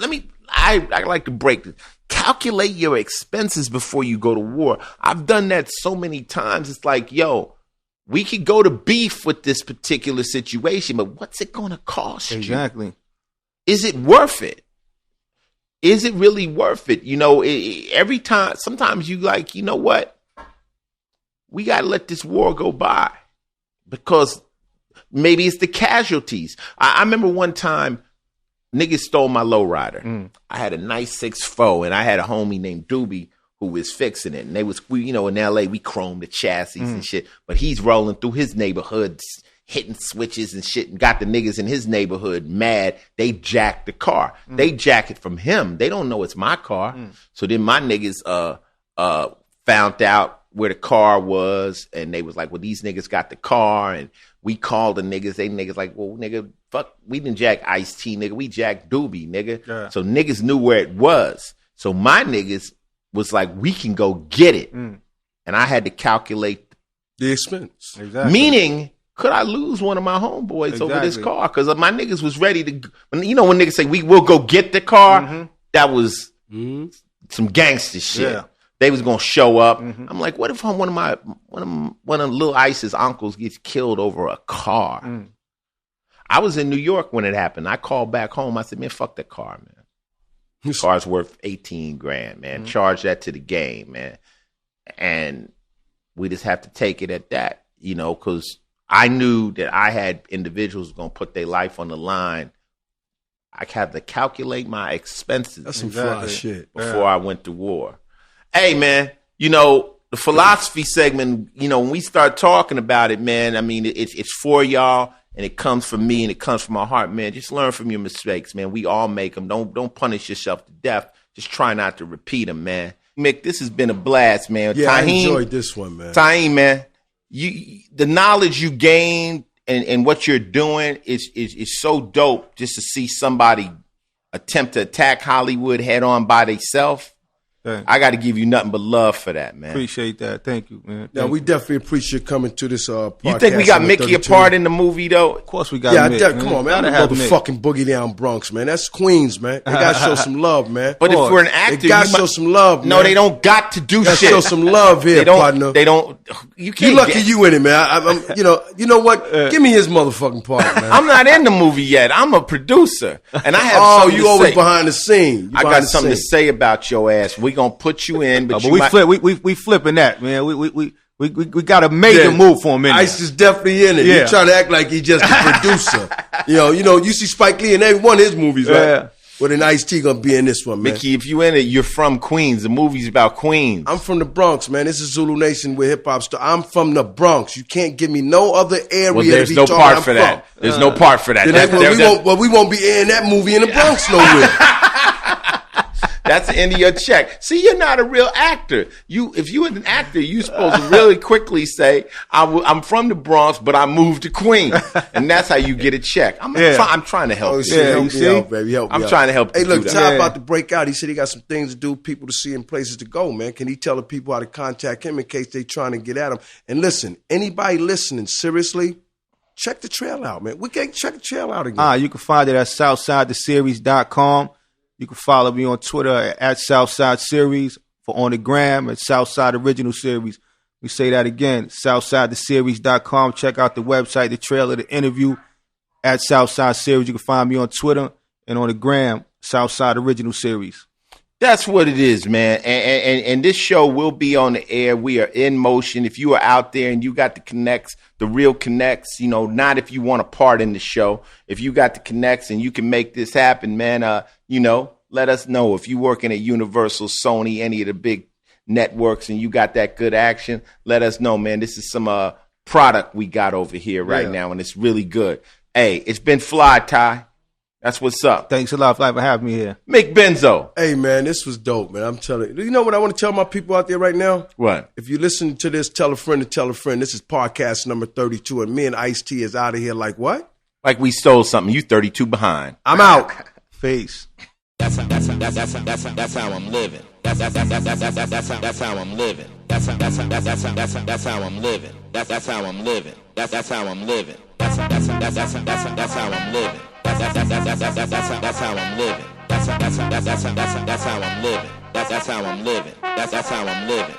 I like to break this. Calculate your expenses before you go to war. I've done that so many times. It's like, we could go to beef with this particular situation, but what's it going to cost you? Exactly. Is it worth it? Is it really worth it? Every time, sometimes you like, you know what? We got to let this war go by because maybe it's the casualties. I remember one time niggas stole my lowrider. I had a nice 6.4 and I had a homie named Doobie who was fixing it. And in LA, we chromed the chassis and shit, but he's rolling through his neighborhood, hitting switches and shit, and got the niggas in his neighborhood mad. They jacked the car. They jack it from him. They don't know it's my car. So then my niggas found out where the car was, and they was like, well, these niggas got the car, and we called the niggas. They niggas like, well, nigga, fuck, we didn't jack Ice-T, nigga. We jacked Doobie, nigga. Yeah. So niggas knew where it was. So my niggas was like, we can go get it. And I had to calculate the expense. Exactly. Meaning, could I lose one of my homeboys over this car? Because my niggas was ready to, when niggas say, we will go get the car, that was some gangster shit. Yeah. They was gonna show up. I'm like, what if one of Lil Ice's uncles gets killed over a car? I was in New York when it happened. I called back home. I said, man, fuck that car, man. The car's worth $18,000, man. Charge that to the game, man. And we just have to take it at that, because I knew that I had individuals going to put their life on the line. I had to calculate my expenses. That's some fly shit. Before I went to war. Hey, man, the philosophy segment, when we start talking about it, man, I mean, it's for y'all. And it comes from me and it comes from my heart, man. Just learn from your mistakes, man. We all make them. Don't punish yourself to death. Just try not to repeat them, man. Mick, this has been a blast, man. Yeah, Taheim, I enjoyed this one, man. Taheim, man, the knowledge you gained and what you're doing is so dope. Just to see somebody attempt to attack Hollywood head on by themselves. I got to give you nothing but love for that, man. Appreciate that. Thank you, man. Yeah, we definitely appreciate coming to this podcast. You think we got Mickey a part in the movie, though? Of course we got Mick. Come on, man. I'm going to fucking Boogie Down Bronx, man. That's Queens, man. They got to show some love, man. But if we're an actor, they got to show some love, man. No, they don't got to do shit. Show some love here, partner. They don't. You can't. You lucky you in it, man. I'm you know what? Give me his motherfucking part, man. I'm not in the movie yet. I'm a producer, and I have. something you always behind the scene. I got something to say about your ass. We gonna put you in, but we flipping that, man. We got to make a move for him. Ice is definitely in it. He's trying to act like he's just a producer. You see Spike Lee in every one of his movies, right? Yeah. Well, then Ice-T gonna be in this one, man. Mickey, if you in it, you're from Queens. The movie's about Queens. I'm from the Bronx, man. This is Zulu Nation with hip hop star. I'm from the Bronx. You can't give me no other area. Well, there's no part for that. There's no part for that. We won't be airing that movie in the Bronx nowhere. That's the end of your check. See, you're not a real actor. If you're an actor, you're supposed to really quickly say, I'm from the Bronx, but I moved to Queens. And that's how you get a check. I'm trying to help you. Help me out, baby. Help me out. I'm trying to help you. Hey, look, Ty about to break out. He said he got some things to do, people to see and places to go, man. Can he tell the people how to contact him in case they trying to get at him? And listen, anybody listening, seriously, check the trail out, man. We can't check the trail out again. You can find it at SouthsideTheSeries.com. You can follow me on Twitter at Southside Series, on the gram at Southside Original Series. We say that again, SouthsideTheSeries.com. Check out the website, the trailer, the interview at Southside Series. You can find me on Twitter and on the gram, Southside Original Series. That's what it is, man. And this show will be on the air. We are in motion. If you are out there and you got the connects, the real connects, not if you want a part in the show. If you got the connects and you can make this happen, man, let us know. If you working at Universal, Sony, any of the big networks, and you got that good action, let us know, man. This is some product we got over here right now, and it's really good. Hey, it's been fly, Ty. That's what's up. Thanks a lot for having me here. Mick Benzo. Hey, man, this was dope, man. I'm telling you. You know what I want to tell my people out there right now? What? If you listen to this, tell a friend to tell a friend. This is podcast number 32, and me and Ice-T is out of here like what? Like we stole something. You 32 behind. I'm out. Peace. That's how I'm living. That's how I'm living. That's how I'm living. That's how I'm living. That's how I'm living. That's how I'm living. That's how I'm living. That's how I'm living. That's how I'm living. That's how I'm living. That's how I'm living. That's how I'm living. That's how I'm living.